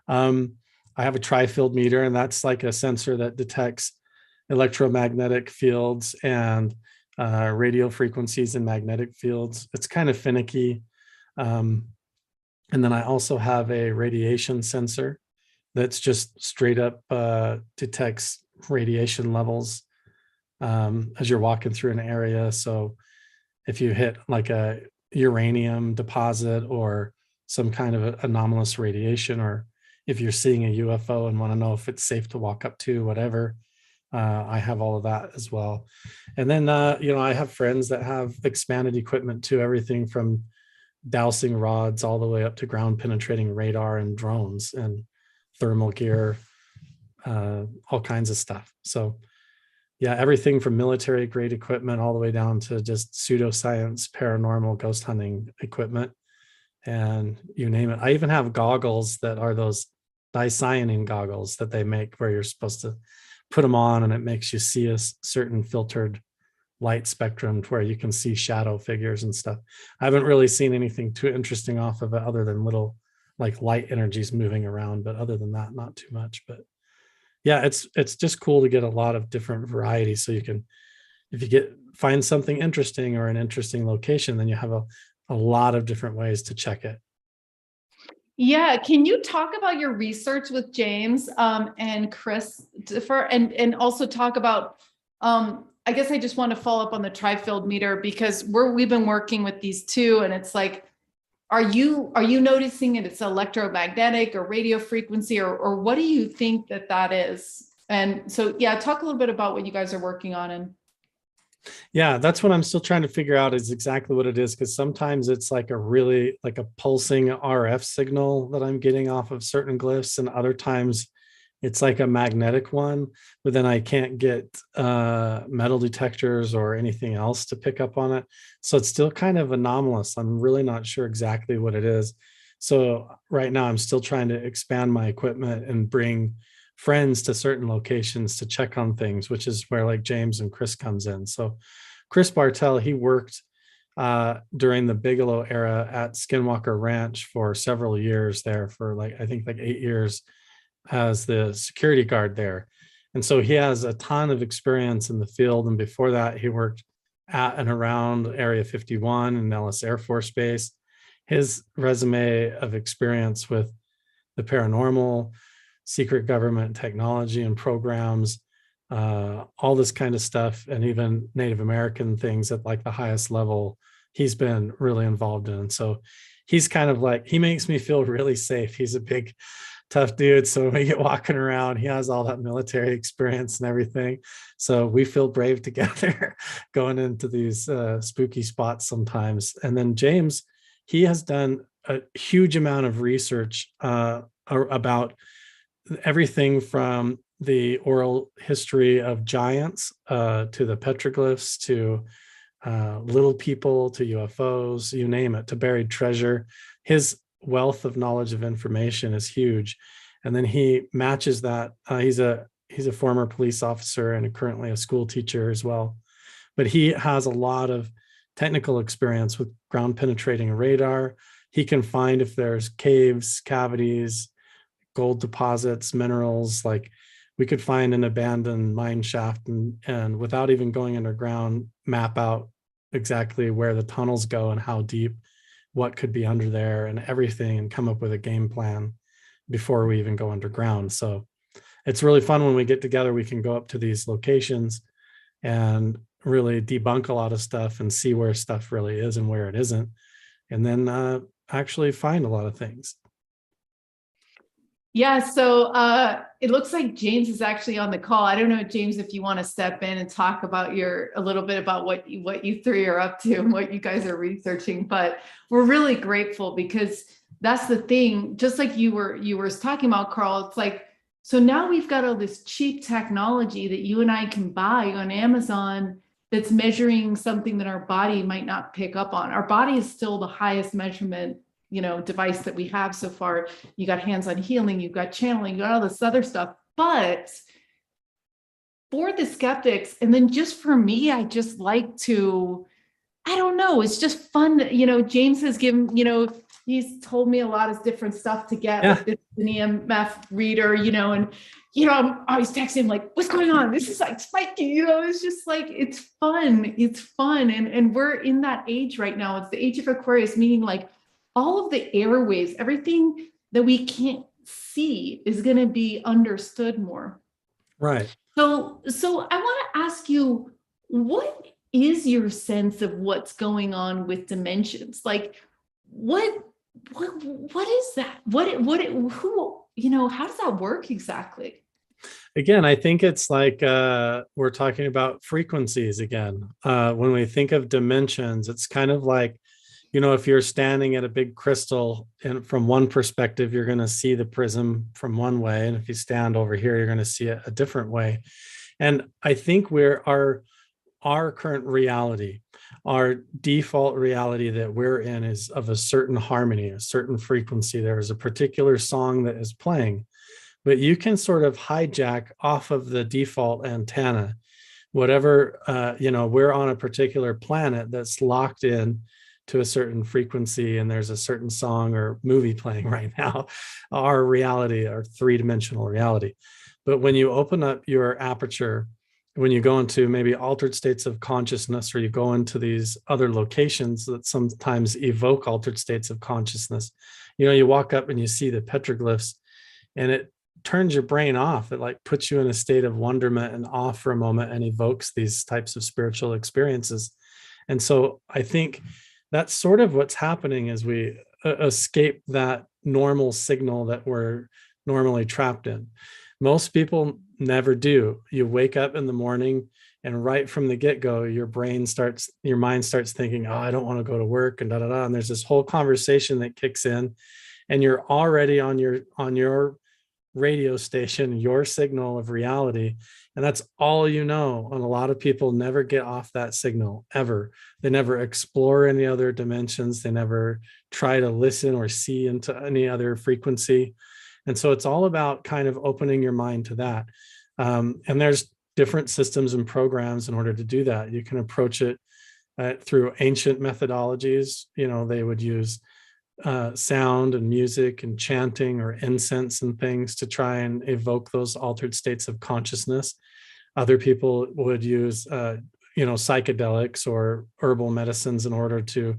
I have a tri-field meter, and that's like a sensor that detects electromagnetic fields and radio frequencies and magnetic fields. It's kind of finicky. And then I also have a radiation sensor that's just straight up detects radiation levels as you're walking through an area. So if you hit like a uranium deposit or some kind of anomalous radiation, or if you're seeing a UFO and want to know if it's safe to walk up to, whatever, I have all of that as well. And then, I have friends that have expanded equipment too, everything from dowsing rods all the way up to ground penetrating radar and drones and thermal gear, all kinds of stuff. So yeah, everything from military grade equipment all the way down to just pseudoscience, paranormal, ghost hunting equipment, and you name it. I even have goggles that are those dicyanin goggles that they make where you're supposed to put them on and it makes you see a certain filtered light spectrum to where you can see shadow figures and stuff. I haven't really seen anything too interesting off of it other than little like light energies moving around, but other than that, not too much. But yeah, it's just cool to get a lot of different variety. So you can, if you find something interesting or an interesting location, then you have a lot of different ways to check it. Yeah, can you talk about your research with James and Chris and also talk about, I guess I just want to follow up on the tri-field meter because we've been working with these two, and it's like, are you noticing it's electromagnetic or radio frequency, or what do you think that is? And so, yeah, talk a little bit about what you guys are working on. And yeah, that's what I'm still trying to figure out is exactly what it is, because sometimes it's like a pulsing RF signal that I'm getting off of certain glyphs, and other times it's like a magnetic one, but then I can't get metal detectors or anything else to pick up on it. So it's still kind of anomalous. I'm really not sure exactly what it is. So right now I'm still trying to expand my equipment and bring friends to certain locations to check on things, which is where like James and Chris comes in. So Chris Bartel, he worked during the Bigelow era at Skinwalker Ranch for several years there, for I think 8 years as the security guard there. And so he has a ton of experience in the field. And before that, he worked at and around Area 51 and Nellis Air Force Base. His resume of experience with the paranormal, secret government technology and programs, all this kind of stuff, and even Native American things at like the highest level, he's been really involved in. So he's kind of like, he makes me feel really safe. He's a big, tough dude. So when we get walking around, he has all that military experience and everything. So we feel brave together going into these spooky spots sometimes. And then James, he has done a huge amount of research about everything from the oral history of giants to the petroglyphs to little people to UFOs, you name it, to buried treasure. His wealth of knowledge of information is huge. And then he matches that. He's a former police officer and currently a school teacher as well. But he has a lot of technical experience with ground penetrating radar. He can find if there's caves, cavities, gold deposits, minerals. Like we could find an abandoned mine shaft and without even going underground, map out exactly where the tunnels go and how deep, what could be under there and everything, and come up with a game plan before we even go underground. So it's really fun when we get together. We can go up to these locations and really debunk a lot of stuff and see where stuff really is and where it isn't, and then actually find a lot of things. yeah, so it looks like James is actually on the call. I don't know, James, if you want to step in and talk about a little bit about what you three are up to and what you guys are researching. But we're really grateful because that's the thing. Just like you were talking about, Carl. It's like, so now we've got all this cheap technology that you and I can buy on Amazon that's measuring something that our body might not pick up on. Our body is still the highest measurement device that we have so far. You got hands-on healing, you've got channeling, you got all this other stuff. But for the skeptics, and then just for me, I just like to, I don't know, it's just fun. James has given, he's told me a lot of different stuff to get with this EMF reader, and, I'm always texting him like, what's going on? This is like spiky, it's just like, it's fun. It's fun. And we're in that age right now. It's the age of Aquarius, meaning like all of the airwaves, everything that we can't see is going to be understood more. Right. So I want to ask you, what is your sense of what's going on with dimensions? Like, what is that? How does that work exactly? Again, I think it's like we're talking about frequencies again. When we think of dimensions, it's kind of like, if you're standing at a big crystal and from one perspective, you're going to see the prism from one way. And if you stand over here, you're going to see it a different way. And I think our current reality, our default reality that we're in is of a certain harmony, a certain frequency. There is a particular song that is playing, but you can sort of hijack off of the default antenna, whatever, we're on a particular planet that's locked in to a certain frequency, and there's a certain song or movie playing right now, our reality, our three-dimensional reality. But when you open up your aperture, when you go into maybe altered states of consciousness, or you go into these other locations that sometimes evoke altered states of consciousness, you walk up and you see the petroglyphs, and it turns your brain off. It like puts you in a state of wonderment and awe for a moment and evokes these types of spiritual experiences. And so I think that's sort of what's happening as we escape that normal signal that we're normally trapped in. Most people never do. You wake up in the morning, and right from the get-go, your mind starts thinking, oh, I don't want to go to work, and da-da-da. And there's this whole conversation that kicks in, and you're already on your radio station, your signal of reality. And that's all you know. And a lot of people never get off that signal ever. They never explore any other dimensions. They never try to listen or see into any other frequency. And so it's all about kind of opening your mind to that. And there's different systems and programs in order to do that. You can approach it through ancient methodologies. They would use sound and music and chanting or incense and things to try and evoke those altered states of consciousness. Other people would use, psychedelics or herbal medicines in order to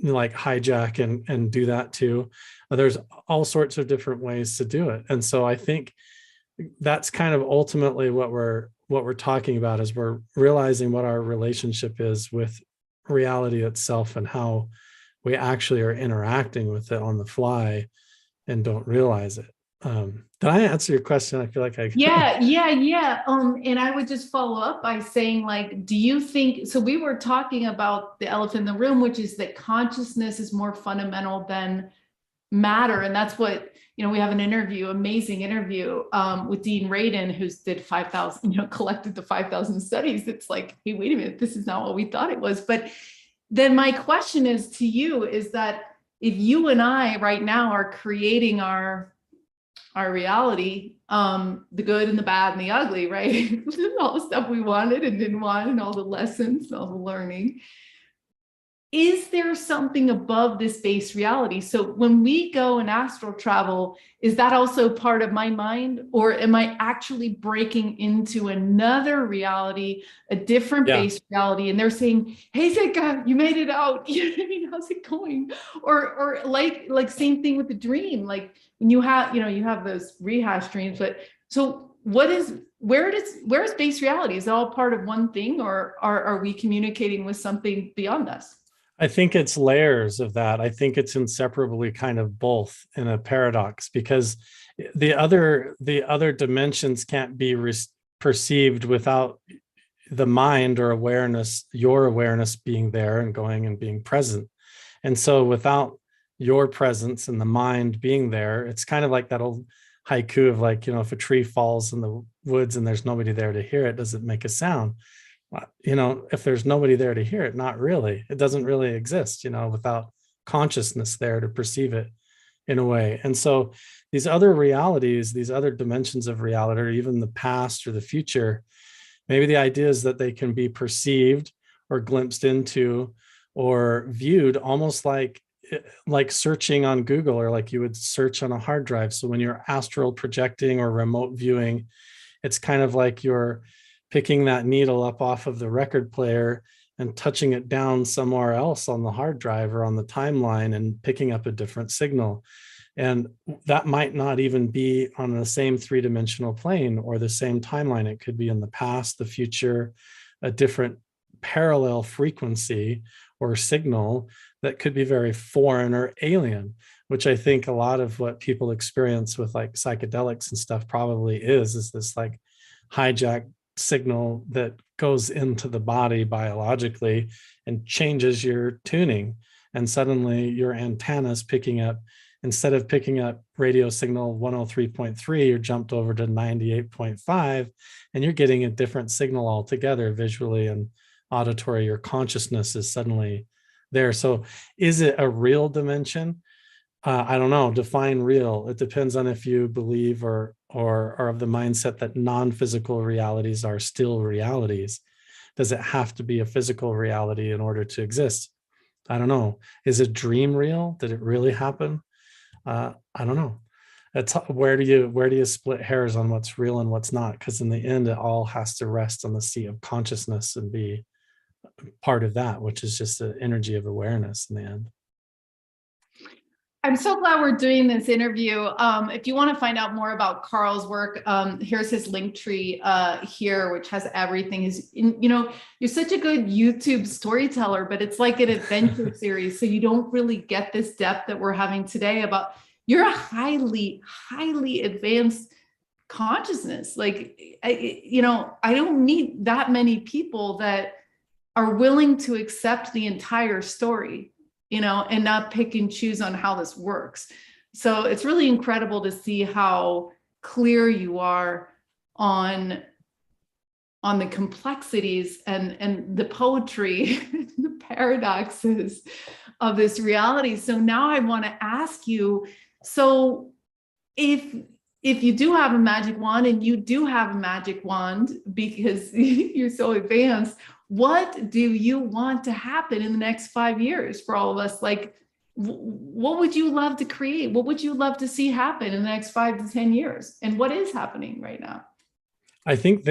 like hijack and do that too. There's all sorts of different ways to do it. And so I think that's kind of ultimately what we're talking about, is we're realizing what our relationship is with reality itself and how we actually are interacting with it on the fly and don't realize it. Did I answer your question? I feel like I... Yeah. And I would just follow up by saying, like, do you think, so we were talking about the elephant in the room, which is that consciousness is more fundamental than matter. And that's what, we have an amazing interview with Dean Radin, who's did 5,000, collected the 5,000 studies. It's like, hey, wait a minute, this is not what we thought it was. But then my question is to you, is that if you and I right now are creating our reality, the good and the bad and the ugly, right? All the stuff we wanted and didn't want, and all the lessons, all the learning. Is there something above this base reality? So when we go and astral travel, is that also part of my mind? Or am I actually breaking into another reality, a different base reality? And they're saying, hey, Zenka, you made it out. How's it going? Or like same thing with the dream. Like when you have those rehash dreams, but so where is base reality? Is it all part of one thing, or are we communicating with something beyond us? I think it's layers of that. I think it's inseparably kind of both in a paradox, because the other dimensions can't be perceived without the mind or awareness, your awareness being there and going and being present. And so without your presence and the mind being there, it's kind of like that old haiku of like, if a tree falls in the woods and there's nobody there to hear it, does it make a sound? If there's nobody there to hear it, not really. It doesn't really exist, without consciousness there to perceive it in a way. And so these other realities, these other dimensions of reality, or even the past or the future, maybe the idea is that they can be perceived or glimpsed into or viewed almost like searching on Google, or like you would search on a hard drive. So when you're astral projecting or remote viewing, it's kind of like you're picking that needle up off of the record player and touching it down somewhere else on the hard drive or on the timeline and picking up a different signal. And that might not even be on the same three-dimensional plane or the same timeline. It could be in the past, the future, a different parallel frequency or signal that could be very foreign or alien, which I think a lot of what people experience with like psychedelics and stuff probably is this like hijacked signal that goes into the body biologically and changes your tuning. And suddenly your antenna's picking up, instead of picking up radio signal 103.3, you're jumped over to 98.5, and you're getting a different signal altogether visually and auditory. Your consciousness is suddenly there. So is it a real dimension? I don't know. Define real. It depends on if you believe or are of the mindset that non-physical realities are still realities. Does it have to be a physical reality in order to exist? I don't know. Is a dream real? Did it really happen? I don't know. It's where do you split hairs on what's real and what's not? Because in the end, it all has to rest on the seat of consciousness and be part of that, which is just the energy of awareness in the end. I'm so glad we're doing this interview. If you want to find out more about Carl's work, here's his link tree here, which has everything. You're such a good YouTube storyteller, but it's like an adventure series. So you don't really get this depth that we're having today about, you're a highly, highly advanced consciousness. Like, I don't meet that many people that are willing to accept the entire story, and not pick and choose on how this works. So it's really incredible to see how clear you are on the complexities and the poetry, the paradoxes of this reality. So now I want to ask you, so if you do have a magic wand, and you do have a magic wand because you're so advanced, what do you want to happen in the next 5 years for all of us? Like, what would you love to create? What would you love to see happen in the next 5 to 10 years? And what is happening right now? I think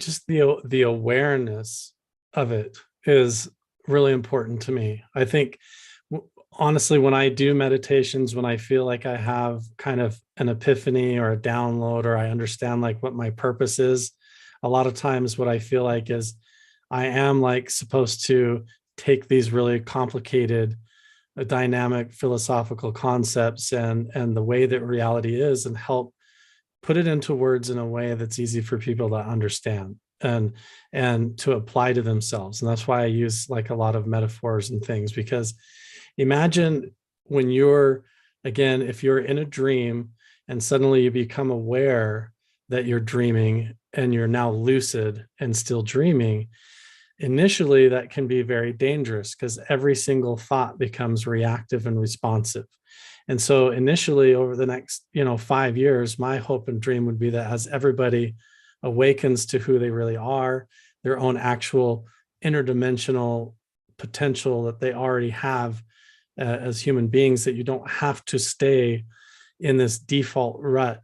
just the awareness of it is really important to me. I think honestly, when I do meditations, when I feel like I have kind of an epiphany or a download, or I understand like what my purpose is, a lot of times what I feel like is I am like supposed to take these really complicated, dynamic philosophical concepts and the way that reality is, and help put it into words in a way that's easy for people to understand and to apply to themselves. And that's why I use like a lot of metaphors and things, because imagine when if you're in a dream and suddenly you become aware that you're dreaming and you're now lucid and still dreaming. Initially, that can be very dangerous because every single thought becomes reactive and responsive. And so initially, over the next 5 years, my hope and dream would be that as everybody awakens to who they really are, their own actual interdimensional potential that they already have as human beings, that you don't have to stay in this default rut,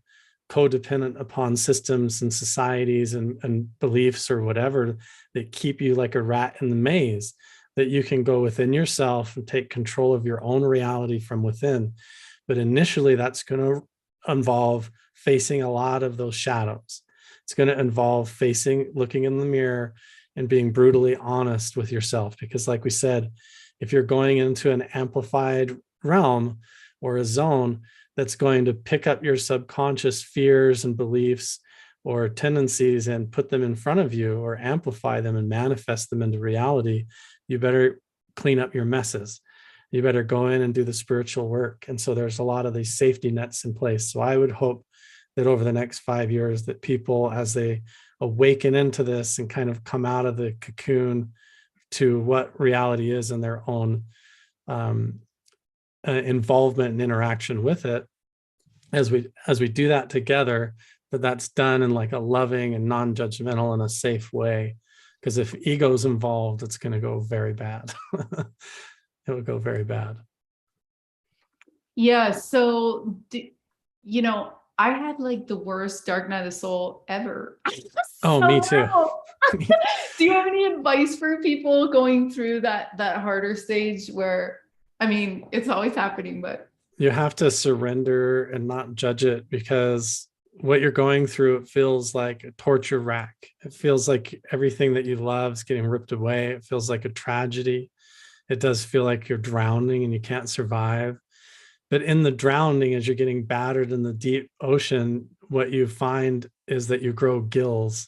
codependent upon systems and societies and beliefs or whatever that keep you like a rat in the maze, that you can go within yourself and take control of your own reality from within. But initially, that's going to involve facing a lot of those shadows. It's going to involve looking in the mirror and being brutally honest with yourself. Because like we said, if you're going into an amplified realm or a zone that's going to pick up your subconscious fears and beliefs or tendencies and put them in front of you or amplify them and manifest them into reality, you better clean up your messes. You better go in and do the spiritual work. And so there's a lot of these safety nets in place. So I would hope that over the next 5 years that people, as they awaken into this and kind of come out of the cocoon to what reality is in their own involvement and interaction with it, as we do that together, that's done in like a loving and non-judgmental and a safe way. Because if ego's involved, it's going to go very bad. It will go very bad. Yeah. So, you know, I had like the worst dark night of the soul ever. Oh, me too. Do you have any advice for people going through that harder stage where, I mean, it's always happening, but you have to surrender and not judge it, because what you're going through, it feels like a torture rack. It feels like everything that you love is getting ripped away. It feels like a tragedy. It does feel like you're drowning and you can't survive. But in the drowning, as you're getting battered in the deep ocean, what you find is that you grow gills,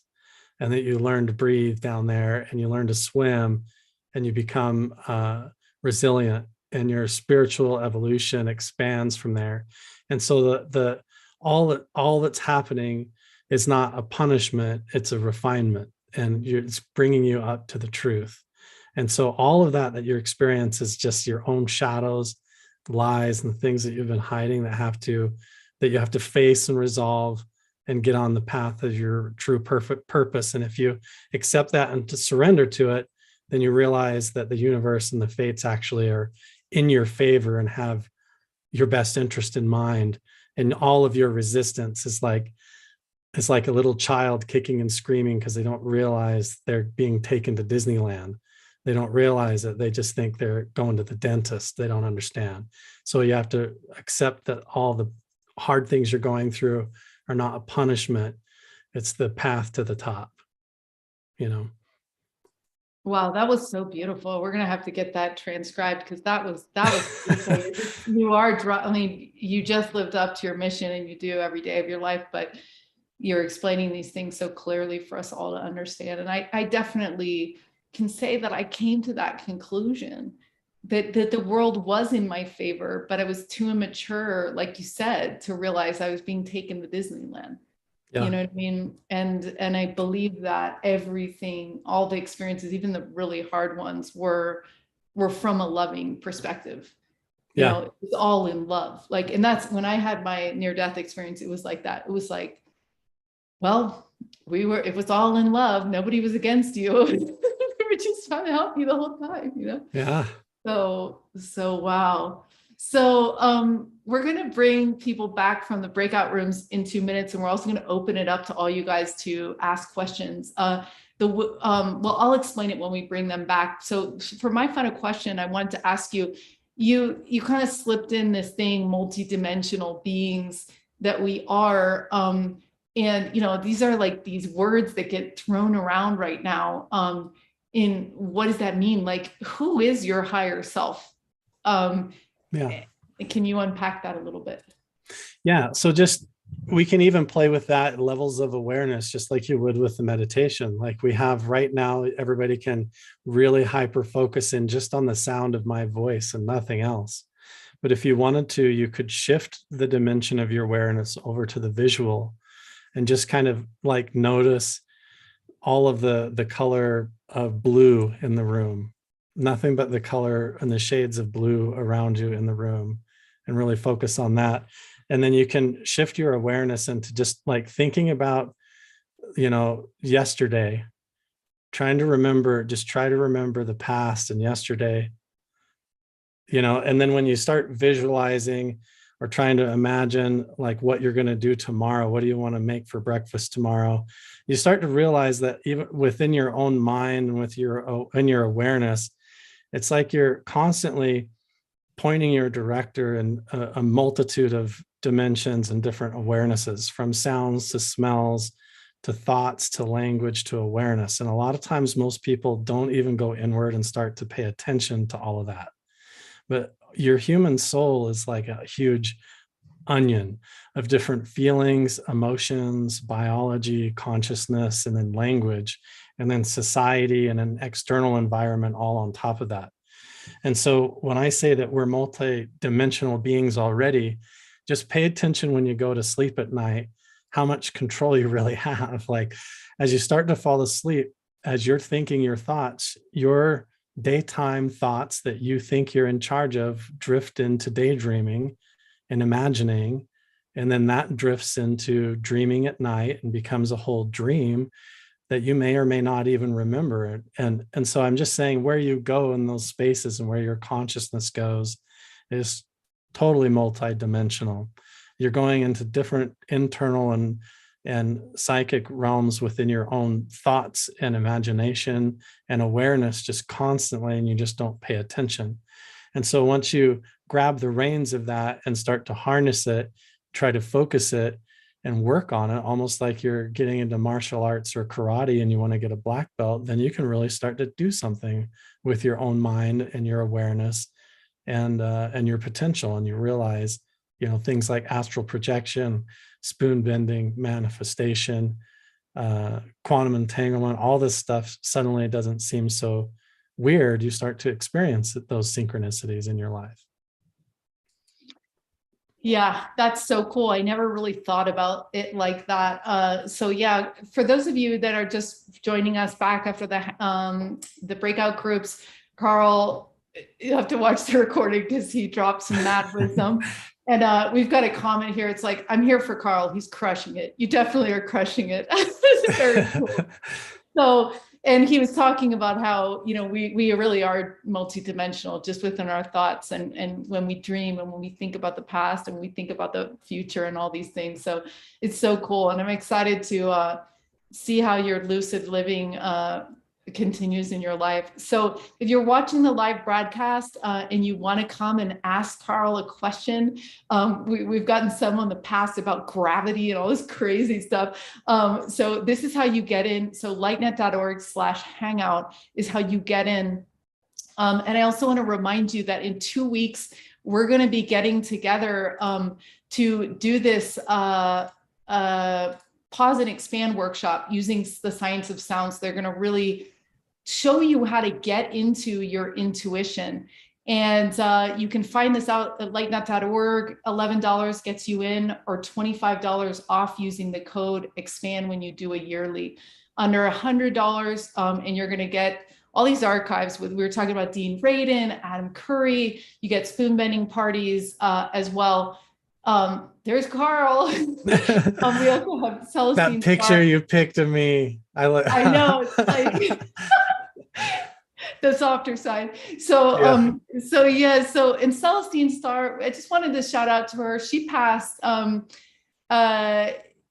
and that you learn to breathe down there, and you learn to swim, and you become resilient, and your spiritual evolution expands from there. And so all that's happening is not a punishment, it's a refinement, and it's bringing you up to the truth. And so all of that you experience is just your own shadows, lies, and the things that you've been hiding that you have to face and resolve and get on the path of your true perfect purpose. And if you accept that and to surrender to it, then you realize that the universe and the fates actually are in your favor and have your best interest in mind. And all of your resistance is like a little child kicking and screaming because they don't realize they're being taken to Disneyland. They don't realize it. They just think they're going to the dentist. They don't understand. So you have to accept that all the hard things you're going through are not a punishment. It's the path to the top, you know. wow, that was so beautiful. We're gonna have to get that transcribed, because that was beautiful. I mean, you just lived up to your mission, and you do every day of your life, but you're explaining these things so clearly for us all to understand. And I definitely can say that I came to that conclusion that the world was in my favor, but I was too immature, like you said, to realize I was being taken to Disneyland. Yeah. You know what I mean? And I believe that everything, all the experiences, even the really hard ones, were from a loving perspective. You know, it was all in love. Like, and that's when I had my near-death experience, it was like that. It was like, well, it was all in love. Nobody was against you. We were just trying to help you the whole time, you know? Yeah. So wow. So we're going to bring people back from the breakout rooms in 2 minutes, and we're also going to open it up to all you guys to ask questions. Well, I'll explain it when we bring them back. So for my final question, I wanted to ask you, you kind of slipped in this thing, multidimensional beings that we are. And, you know, these are like these words that get thrown around right now. In what does that mean? Like, who is your higher self? Yeah. Can you unpack that a little bit? Yeah. So we can even play with that levels of awareness, just like you would with the meditation. Like we have right now, everybody can really hyper focus in just on the sound of my voice and nothing else. But if you wanted to, you could shift the dimension of your awareness over to the visual and just kind of like notice all of the color of blue in the room, nothing but the color and the shades of blue around you in the room, and really focus on that. And then you can shift your awareness into just like thinking about, you know, yesterday, try to remember the past and yesterday, you know, and then when you start visualizing or trying to imagine like what you're going to do tomorrow, what do you want to make for breakfast tomorrow? You start to realize that even within your own mind and in your awareness, it's like you're constantly pointing your director in a multitude of dimensions and different awarenesses, from sounds to smells to thoughts to language to awareness. And a lot of times most people don't even go inward and start to pay attention to all of that. But your human soul is like a huge onion of different feelings, emotions, biology, consciousness, and then language, and then society and an external environment all on top of that. And so when I say that we're multi-dimensional beings already, just pay attention when you go to sleep at night, how much control you really have. Like as you start to fall asleep, as you're thinking your thoughts, your daytime thoughts that you think you're in charge of drift into daydreaming and imagining, and then that drifts into dreaming at night and becomes a whole dream that you may or may not even remember. And so I'm just saying, where you go in those spaces and where your consciousness goes is totally multidimensional. You're going into different internal and psychic realms within your own thoughts and imagination and awareness just constantly, and you just don't pay attention. And so once you grab the reins of that and start to harness it, try to focus it and work on it, almost like you're getting into martial arts or karate and you want to get a black belt, then you can really start to do something with your own mind and your awareness and your potential. And you realize, you know, things like astral projection, spoon bending, manifestation, quantum entanglement, all this stuff suddenly doesn't seem so weird. You start to experience those synchronicities in your life. Yeah, that's so cool. I never really thought about it like that. So yeah, for those of you that are just joining us back after the breakout groups, Carl, you have to watch the recording because he dropped some mad wisdom. And we've got a comment here. It's like, I'm here for Carl. He's crushing it. You definitely are crushing it. It's very cool. So, and he was talking about how, you know, we really are multidimensional just within our thoughts and when we dream and when we think about the past and we think about the future and all these things. So it's so cool. And I'm excited to see how your lucid living continues in your life. So if you're watching the live broadcast and you want to come and ask Carl a question, we've gotten some on the past about gravity and all this crazy stuff. So this is how you get in. So lightnet.org/hangout is how you get in. And I also want to remind you that in 2 weeks, we're going to be getting together to do this pause and expand workshop using the science of sounds. They're going to really show you how to get into your intuition. And you can find this out at lightnet.org. $11 gets you in, or $25 off using the code EXPAND when you do a yearly. Under $100, and you're going to get all these archives we were talking about Dean Radin, Adam Curry. You get spoon bending parties as well. There's Carl. We also have Celestine. That picture you picked of me. I know. It's like the softer side. So, yeah. So, and Celestine Starr, I just wanted to shout out to her. She passed,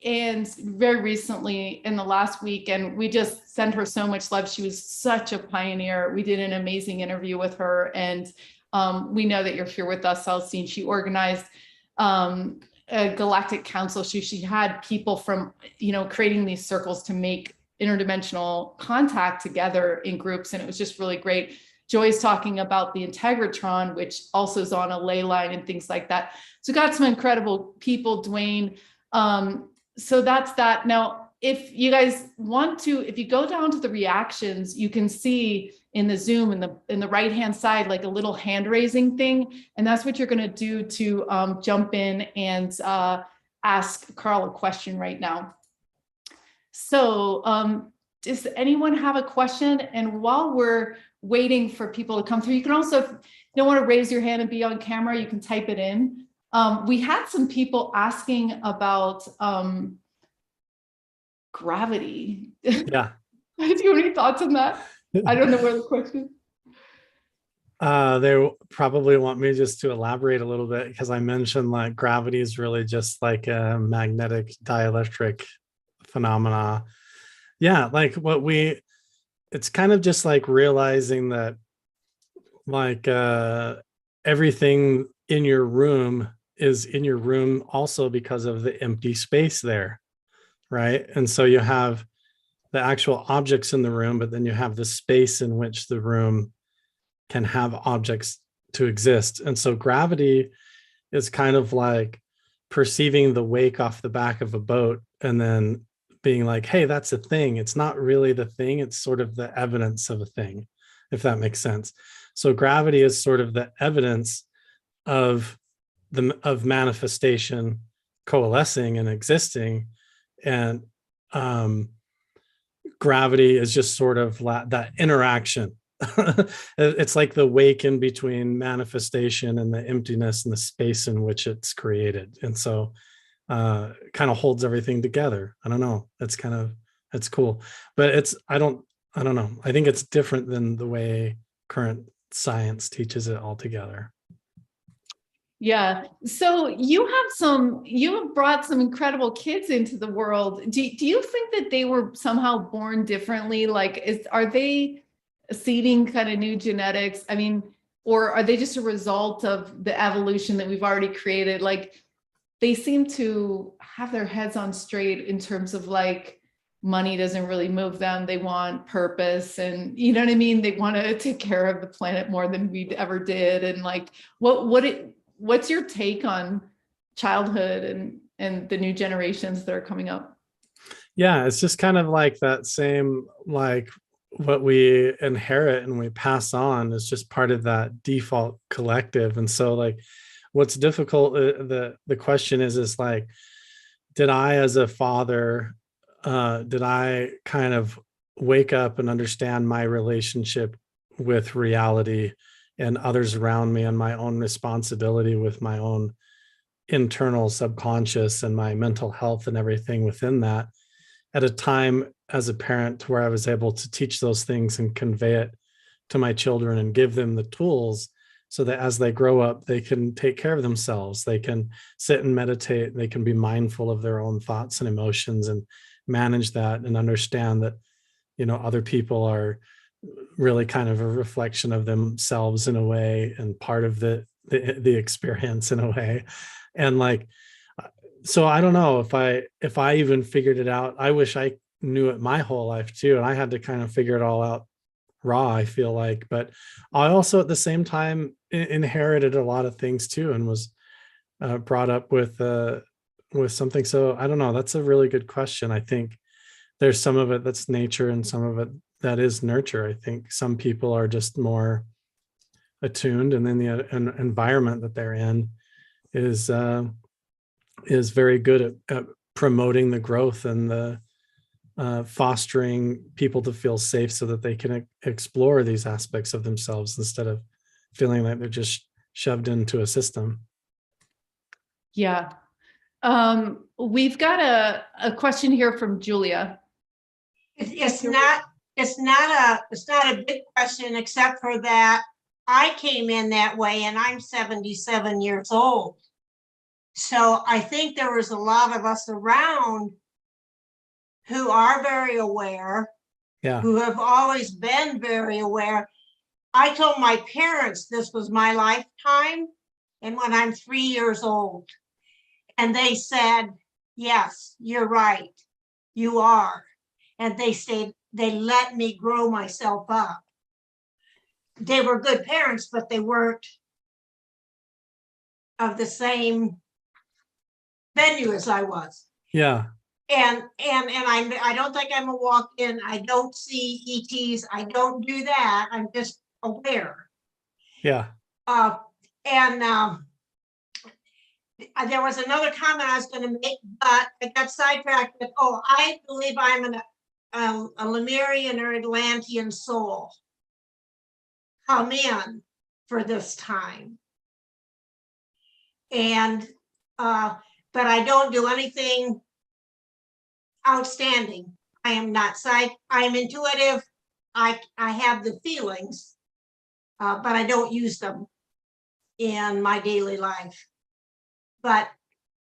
and very recently in the last week, and we just sent her so much love. She was such a pioneer. We did an amazing interview with her, and we know that you're here with us, Celestine. She organized a galactic council. She had people from, you know, creating these circles to make interdimensional contact together in groups. And it was just really great. Joy's talking about the Integratron, which also is on a ley line and things like that. So got some incredible people, Dwayne. So that's that. Now, if you guys want to, if you go down to the reactions, you can see in the Zoom in the right-hand side, like a little hand raising thing. And that's what you're going to do to jump in and ask Carl a question right now. So does anyone have a question? And while we're waiting for people to come through, you can also, if you don't want to raise your hand and be on camera, you can type it in. We had some people asking about gravity. Yeah. Do you have any thoughts on that? I don't know where the question. They probably want me just to elaborate a little bit, because I mentioned like gravity is really just like a magnetic dielectric phenomena. Yeah, like it's kind of just like realizing that like everything in your room is in your room also because of the empty space there, right? And so you have the actual objects in the room, but then you have the space in which the room can have objects to exist. And so gravity is kind of like perceiving the wake off the back of a boat and then being like, hey, that's a thing. It's not really the thing. It's sort of the evidence of a thing, if that makes sense. So gravity is sort of the evidence of manifestation coalescing and existing. And gravity is just sort of that interaction it's like the wake in between manifestation and the emptiness and the space in which it's created. And so kind of holds everything together. I don't know. It's cool. But I don't know. I think it's different than the way current science teaches it altogether. Yeah. So you have brought some incredible kids into the world. Do you think that they were somehow born differently? Like, are they seeding kind of new genetics? I mean, or are they just a result of the evolution that we've already created? Like, they seem to have their heads on straight in terms of like, money doesn't really move them. They want purpose, and you know what I mean? They want to take care of the planet more than we ever did. And like, what's your take on childhood and the new generations that are coming up? Yeah, it's just kind of like that same, like what we inherit and we pass on is just part of that default collective. And so like what's difficult, the question is like, did I as a father, did I kind of wake up and understand my relationship with reality and others around me and my own responsibility with my own internal subconscious and my mental health and everything within that at a time as a parent where I was able to teach those things and convey it to my children and give them the tools so that as they grow up, they can take care of themselves. They can sit and meditate. They can be mindful of their own thoughts and emotions and manage that and understand that, you know, other people are really kind of a reflection of themselves in a way and part of the experience in a way. And like, so I don't know if I even figured it out. I wish I knew it my whole life too. And I had to kind of figure it all out raw, I feel like, but I also at the same time inherited a lot of things too, and was brought up with something. So I don't know. That's a really good question. I think there's some of it that's nature and some of it that is nurture. I think some people are just more attuned, and then the environment that they're in is very good at promoting the growth and the fostering people to feel safe so that they can explore these aspects of themselves instead of feeling like they're just shoved into a system. Yeah. We've got a question here from Julia. It's not a big question, except for that I came in that way and I'm 77 years old. So I think there was a lot of us around who are very aware, who have always been very aware. I told my parents this was my lifetime, and when I'm 3 years old, and they said, yes, you're right, you are. And they let me grow myself up. They were good parents, but they weren't of the same venue as I was. Yeah. And I don't think I'm a walk-in. I don't see ETs. I don't do that. I'm just aware. Yeah. There was another comment I was going to make, but I got sidetracked with, I believe I'm a Lemurian or Atlantean soul come in for this time. And, but I don't do anything outstanding. I am not I am intuitive. I have the feelings, but I don't use them in my daily life. But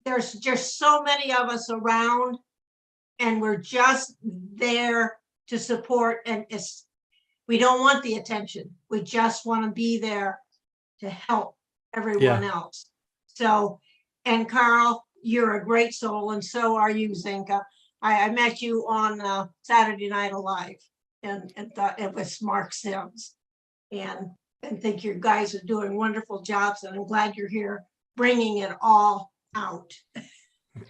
there's just so many of us around, and we're just there to support. And we don't want the attention. We just want to be there to help everyone else. So, and Carl, you're a great soul, and so are you, Zenka. I met you on Saturday Night Alive, and thought it was Mark Sims, and think you guys are doing wonderful jobs, and I'm glad you're here bringing it all out.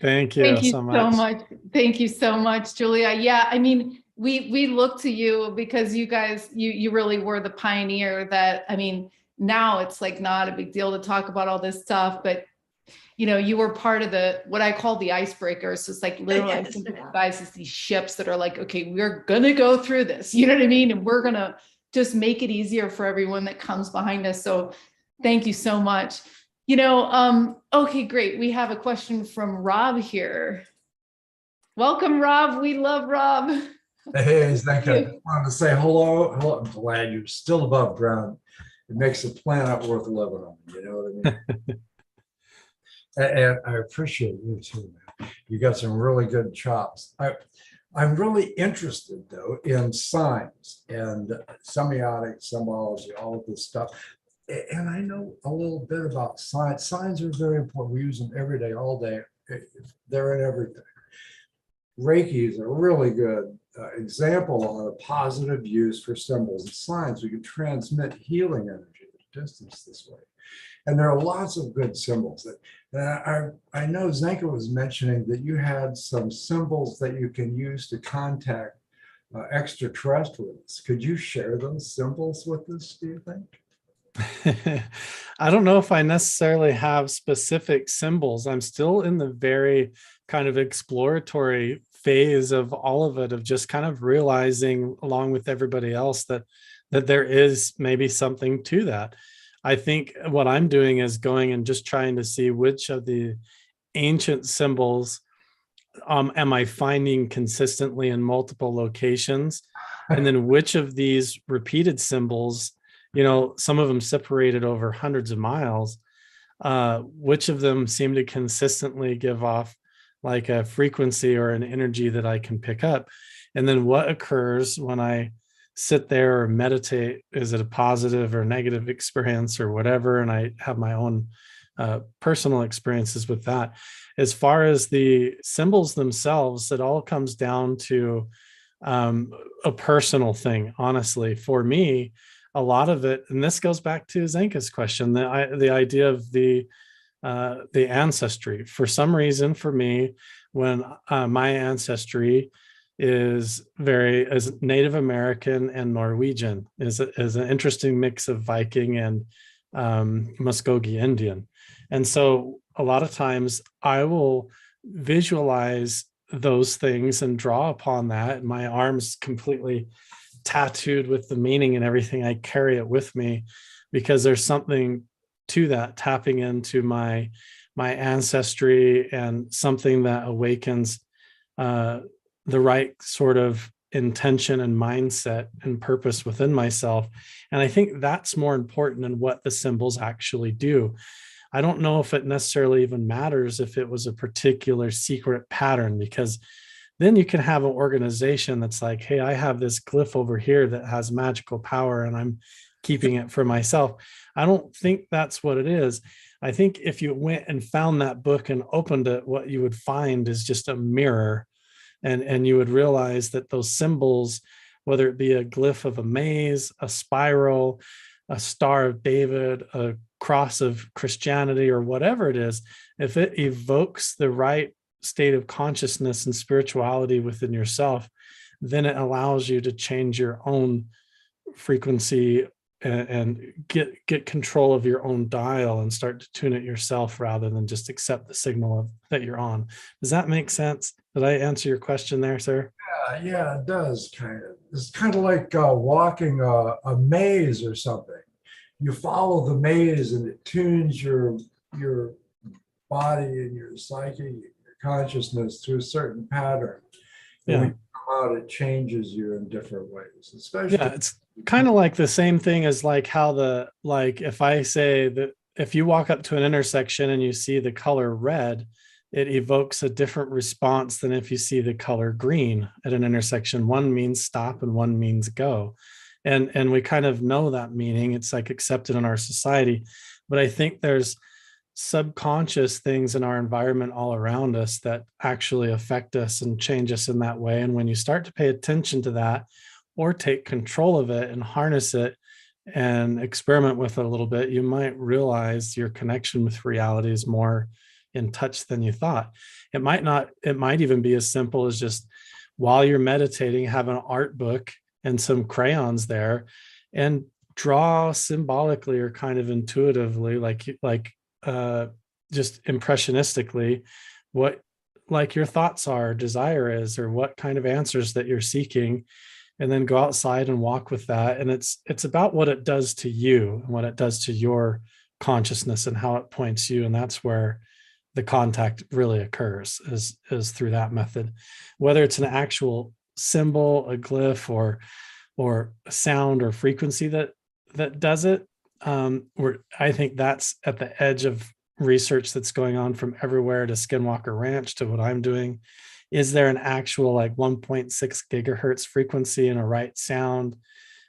Thank you so much. Thank you so much, Julia. Yeah, I mean, we look to you because you guys, you really were the pioneer that, I mean, now it's like not a big deal to talk about all this stuff, but you know, you were part of what I call the icebreakers. So it's like literally I think of you guys as these ships that are like, okay, we're gonna go through this, you know what I mean? And we're gonna just make it easier for everyone that comes behind us. So thank you so much. Okay, great. We have a question from Rob here. Welcome, Rob. We love Rob. Hey, Zenka, I just wanted to say hello. Hello. I'm glad you're still above ground. It makes the planet worth living on. You know what I mean? And I appreciate you too, man. You got some really good chops. I'm really interested though in signs and semiotics, symbology, all of this stuff. And I know a little bit about signs. Signs are very important. We use them every day, all day. They're in everything. Reiki is a really good example on a positive use for symbols and signs. We can transmit healing energy at a distance this way. And there are lots of good symbols. I know Zenka was mentioning that you had some symbols that you can use to contact extraterrestrials. Could you share those symbols with us, do you think? I don't know if I necessarily have specific symbols. I'm still in the very kind of exploratory phase of all of it, of just kind of realizing along with everybody else that there is maybe something to that. I think what I'm doing is going and just trying to see which of the ancient symbols am I finding consistently in multiple locations, and then which of these repeated symbols, some of them separated over hundreds of miles, which of them seem to consistently give off like a frequency or an energy that I can pick up. And then what occurs when I sit there or meditate? Is it a positive or negative experience or whatever? And I have my own personal experiences with that. As far as the symbols themselves, it all comes down to a personal thing, honestly. For me, a lot of it, and this goes back to Zenka's question, the idea of the ancestry. For some reason, for me, when my ancestry is Native American and Norwegian, is an interesting mix of Viking and Muskogee Indian. And so a lot of times I will visualize those things and draw upon that. My arm's completely tattooed with the meaning and everything. I carry it with me because there's something to that, tapping into my ancestry and something that awakens the right sort of intention and mindset and purpose within myself. And I think that's more important than what the symbols actually do. I don't know if it necessarily even matters if it was a particular secret pattern, because then you can have an organization that's like, hey, I have this glyph over here that has magical power and I'm keeping it for myself. I don't think that's what it is. I think if you went and found that book and opened it, what you would find is just a mirror. And you would realize that those symbols, whether it be a glyph of a maze, a spiral, a Star of David, a cross of Christianity, or whatever it is, if it evokes the right state of consciousness and spirituality within yourself, then it allows you to change your own frequency and get control of your own dial and start to tune it yourself rather than just accept the signal that you're on. Does that make sense? Did I answer your question there, sir? Yeah, it does kind of. It's kind of like walking a maze or something. You follow the maze and it tunes your body and your psyche, your consciousness to a certain pattern. And Yeah. when you come out, it changes you in different ways. Especially, yeah, it's kind of like the same thing as like how if I say that if you walk up to an intersection and you see the color red, it evokes a different response than if you see the color green at an intersection. One means stop and one means go. And we kind of know that meaning. It's like accepted in our society. But I think there's subconscious things in our environment all around us that actually affect us and change us in that way. And when you start to pay attention to that or take control of it and harness it and experiment with it a little bit, you might realize your connection with reality is more in touch than you thought. It might even be as simple as just while you're meditating, have an art book and some crayons there and draw symbolically or kind of intuitively, like just impressionistically, what like your thoughts are, desire is, or what kind of answers that you're seeking. and then go outside and walk with that. And it's about what it does to you and what it does to your consciousness and how it points you. And that's where the contact really occurs, is through that method, whether it's an actual symbol, a glyph, or a sound or frequency that does it. I think that's at the edge of research that's going on, from everywhere to Skinwalker Ranch to what I'm doing. Is there an actual like 1.6 gigahertz frequency and a right sound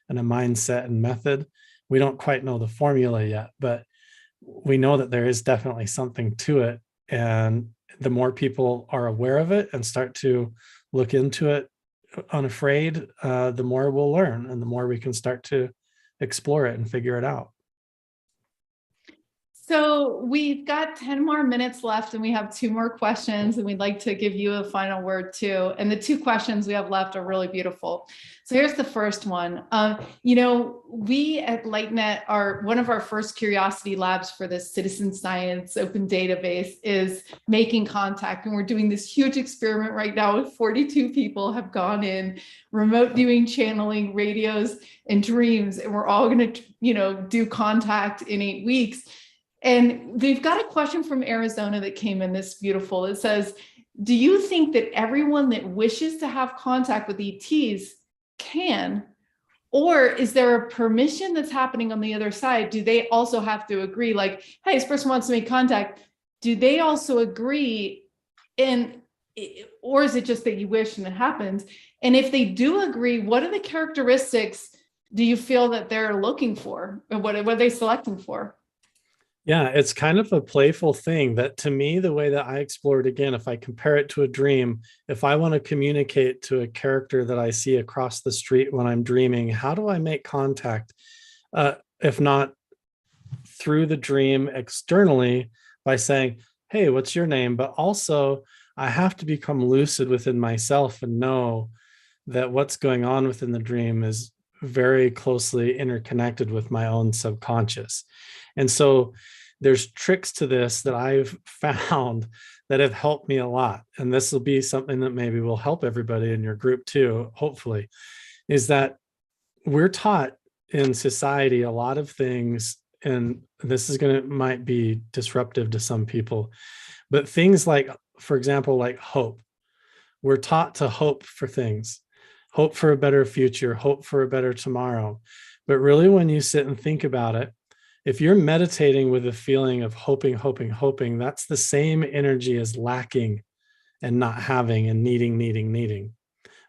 and a mindset and method? We don't quite know the formula yet, but we know that there is definitely something to it. And the more people are aware of it and start to look into it unafraid, the more we'll learn and the more we can start to explore it and figure it out. So we've got 10 more minutes left and we have 2 more questions, and we'd like to give you a final word too. And the 2 questions we have left are really beautiful. So here's the first one. We at LightNet are, one of our first curiosity labs for this citizen science open database is making contact. And we're doing this huge experiment right now with 42 people have gone in, remote viewing, channeling, radios, and dreams. And we're all going to, do contact in 8 weeks. And they've got a question from Arizona that came in this beautiful. It says, do you think that everyone that wishes to have contact with ETs can, or is there a permission that's happening on the other side? Do they also have to agree? Like, hey, this person wants to make contact. Do they also agree? Or is it just that you wish and it happens? And if they do agree, what are the characteristics do you feel that they're looking for? Or what are they selecting for? Yeah, it's kind of a playful thing that, to me, the way that I explore it, again, if I compare it to a dream, if I want to communicate to a character that I see across the street when I'm dreaming, how do I make contact? If not through the dream externally by saying, hey, what's your name? But also I have to become lucid within myself and know that what's going on within the dream is very closely interconnected with my own subconscious. And so there's tricks to this that I've found that have helped me a lot. And this will be something that maybe will help everybody in your group too, hopefully, is that we're taught in society a lot of things, and this is might be disruptive to some people, but things like, for example, like hope. We're taught to hope for things, hope for a better future, hope for a better tomorrow. But really, when you sit and think about it, if you're meditating with a feeling of hoping, that's the same energy as lacking and not having and needing,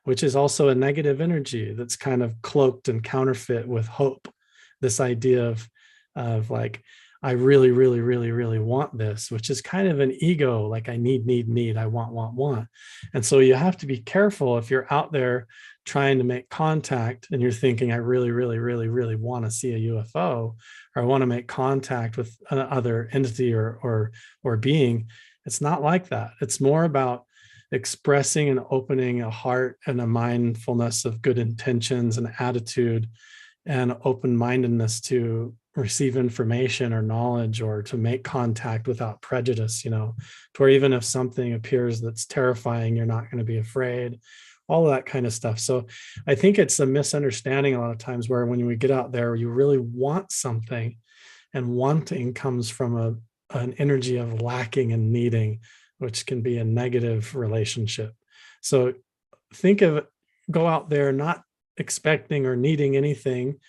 which is also a negative energy that's kind of cloaked and counterfeit with hope. This idea of like, I really, really, really, really want this, which is kind of an ego, like I need, I want. And so you have to be careful if you're out there trying to make contact and you're thinking, I really, really, really, really want to see a UFO, or I want to make contact with another entity or being. It's not like that. It's more about expressing and opening a heart and a mindfulness of good intentions and attitude and open-mindedness to receive information or knowledge, or to make contact without prejudice, to where even if something appears that's terrifying, you're not going to be afraid, all of that kind of stuff. So I think it's a misunderstanding a lot of times, where when we get out there, you really want something, and wanting comes from an energy of lacking and needing, which can be a negative relationship. So go out there not expecting or needing anything,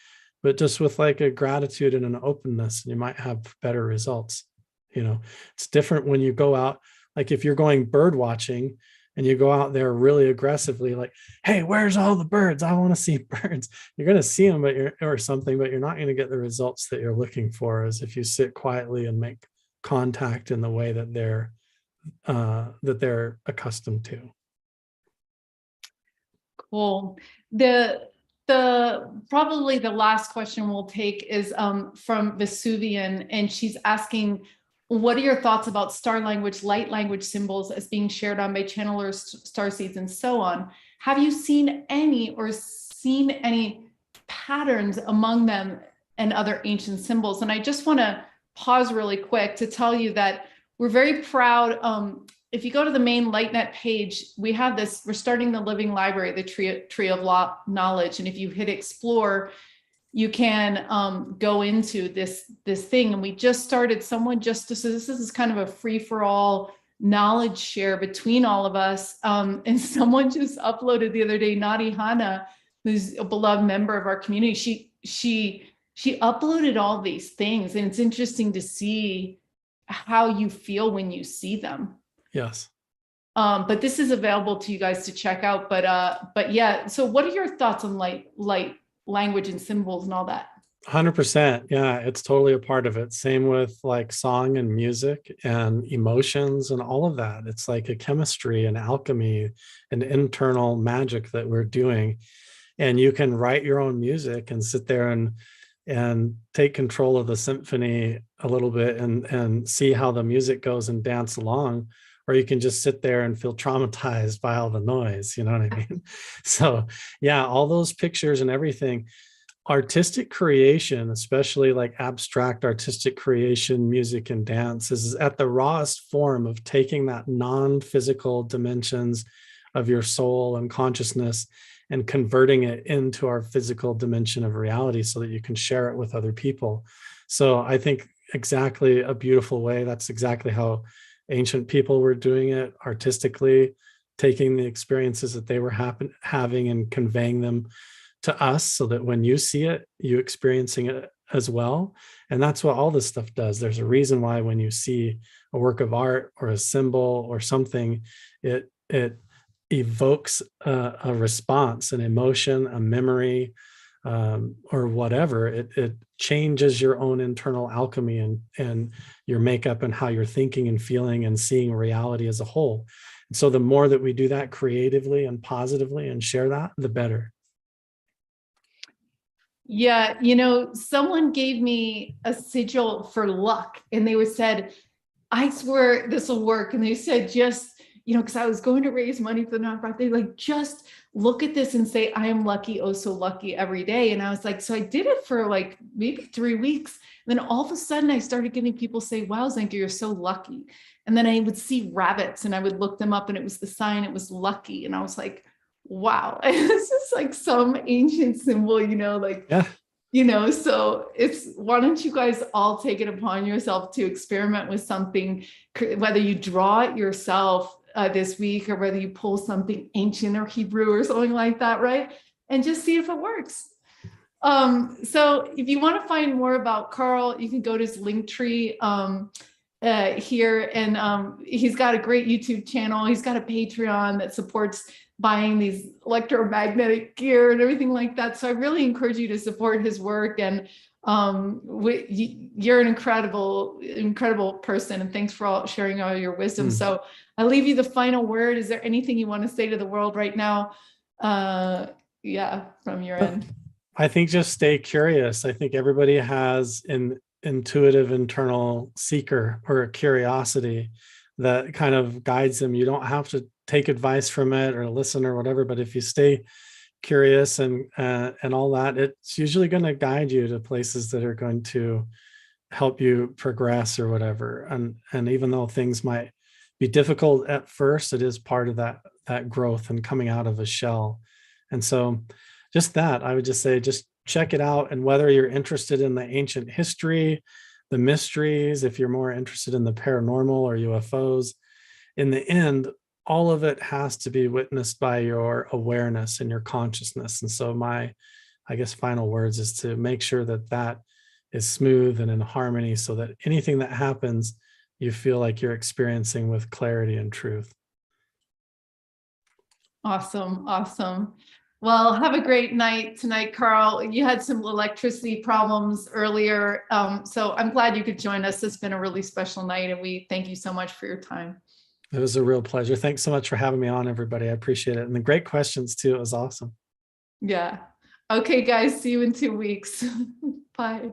but just with like a gratitude and an openness, and you might have better results. It's different when you go out, like if you're going bird watching and you go out there really aggressively, like, hey, where's all the birds? I want to see birds. You're going to see them, but you're not going to get the results that you're looking for, as if you sit quietly and make contact in the way that they're accustomed to. Cool. Probably the last question we'll take is from Vesuvian, and she's asking, what are your thoughts about star language, light language symbols as being shared on by channelers, starseeds, and so on? Have you seen any patterns among them and other ancient symbols? And I just want to pause really quick to tell you that we're very proud if you go to the main LightNet page, we have this, we're starting the living library, the tree of law knowledge. And if you hit explore, you can go into this thing. And we just started, so this is kind of a free for all knowledge share between all of us. And someone just uploaded the other day, Nadi Hana, who's a beloved member of our community. She uploaded all these things, and it's interesting to see how you feel when you see them. Yes. But this is available to you guys to check out. But yeah, so what are your thoughts on light language and symbols and all that? 100%. Yeah, it's totally a part of it. Same with like song and music and emotions and all of that. It's like a chemistry and alchemy and internal magic that we're doing. And you can write your own music and sit there and take control of the symphony a little bit and see how the music goes and dance along. Or you can just sit there and feel traumatized by all the noise, you know what I mean? So yeah, all those pictures and everything, artistic creation, especially like abstract artistic creation, music and dance, is at the rawest form of taking that non-physical dimensions of your soul and consciousness and converting it into our physical dimension of reality so that you can share it with other people. So I think exactly a beautiful way. That's exactly how ancient people were doing it artistically, taking the experiences that they were having and conveying them to us so that when you see it, you experiencing it as well. And that's what all this stuff does. There's a reason why when you see a work of art or a symbol or something, it evokes a response, an emotion, a memory, or whatever. It changes your own internal alchemy and your makeup and how you're thinking and feeling and seeing reality as a whole. And so the more that we do that creatively and positively and share that, the better. Yeah, someone gave me a sigil for luck, and they said, I swear this will work. And they said, just, because I was going to raise money for the nonprofit, they like, just look at this and say, I am lucky, oh so lucky every day. And I was like, so I did it for like maybe 3 weeks. And then all of a sudden I started getting people say, wow, Zenka, you're so lucky. And then I would see rabbits and I would look them up and it was the sign, it was lucky. And I was like, wow, this is like some ancient symbol, Yeah. So why don't you guys all take it upon yourself to experiment with something, whether you draw it yourself this week or whether you pull something ancient or Hebrew or something like that, right? And just see if it works. So if you want to find more about Carl, you can go to his link tree here, and he's got a great YouTube channel. He's got a Patreon that supports buying these electromagnetic gear and everything like that. So I really encourage you to support his work. And you're an incredible person. And thanks for sharing all your wisdom. So I'll leave you the final word. Is there anything you want to say to the world right now? From your end. I think just stay curious. I think everybody has an intuitive internal seeker or a curiosity that kind of guides them. You don't have to take advice from it or listen or whatever, but if you stay curious and all that, it's usually going to guide you to places that are going to help you progress or whatever. And even though things might be difficult at first, it is part of that growth and coming out of a shell. And so just that, I would just say, just check it out. And whether you're interested in the ancient history, the mysteries, if you're more interested in the paranormal or UFOs, in the end, all of it has to be witnessed by your awareness and your consciousness. And so my, I guess, final words is to make sure that is smooth and in harmony so that anything that happens, you feel like you're experiencing with clarity and truth. Awesome. Well, have a great night tonight, Carl. You had some electricity problems earlier, so I'm glad you could join us. It's been a really special night, and we thank you so much for your time. It was a real pleasure. Thanks so much for having me on, everybody. I appreciate it. And the great questions too. It was awesome. Yeah. Okay, guys, see you in 2 weeks. Bye.